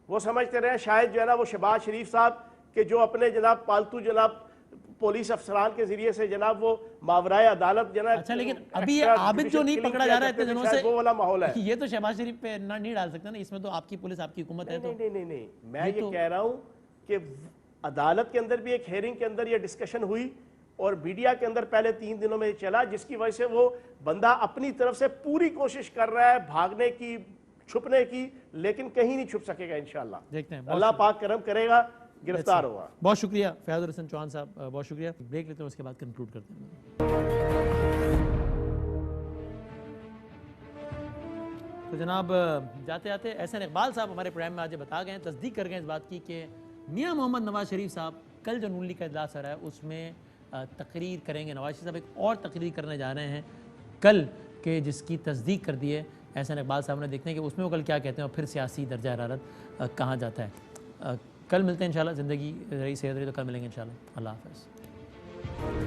وہ سمجھتے رہے شاید جو ہے نا وہ شہباز شریف صاحب کہ جو اپنے جناب پالتو جناب پولیس افسران کے ذریعے سے جناب وہ ماورائے عدالت جناب۔ اچھا لیکن ابھی یہ عابد جو نہیں پکڑا جا رہا ہے اتنے دنوں سے، وہ والا ماحول ہے، یہ تو شہباز شریف پہ نہیں ڈال سکتا نا، اس میں تو آپ کی پولیس آپ کی حکومت ہے۔ نہیں، میں یہ کہہ رہا ہوں کہ عدالت کے اندر بھی ایک ہیئرنگ کے اندر یہ ڈسکشن ہوئی اور میڈیا کے اندر پہلے 3 دنوں میں چلا، جس کی وجہ سے وہ بندہ اپنی طرف سے پوری کوشش کر رہا ہے بھاگنے کی، چھپنے کی، لیکن کہیں نہیں چھپ سکے گا انشاءاللہ۔ دیکھتے ہیں اللہ پاک کرم کرے گا، گرفتار ہوگا۔ بہت شکریہ فیاض الحسن چوہان صاحب، بہت شکریہ۔ بریک لیتے ہیں، اس کے بعد کنکلوڈ کرتے ہیں۔ تو جناب جاتے جاتے احسن اقبال صاحب ہمارے پروگرام میں آج بتا گئے ہیں، تصدیق کر گئے اس بات کی کہ میاں محمد نواز شریف صاحب کل جو نون لیگ کا اجلاس ہو رہا ہے اس میں تقریر کریں گے۔ نواز شریف صاحب ایک اور تقریر کرنے جا رہے ہیں کل کے، جس کی تصدیق کر دی ہے احسن اقبال صاحب نے۔ دیکھتے ہیں کہ اس میں وہ کل کیا کہتے ہیں اور پھر سیاسی درجہ حرارت کہاں جاتا ہے۔ کل ملتے ہیں انشاءاللہ، زندگی رہی صحت رہی تو کل ملیں گے انشاءاللہ۔ اللہ حافظ۔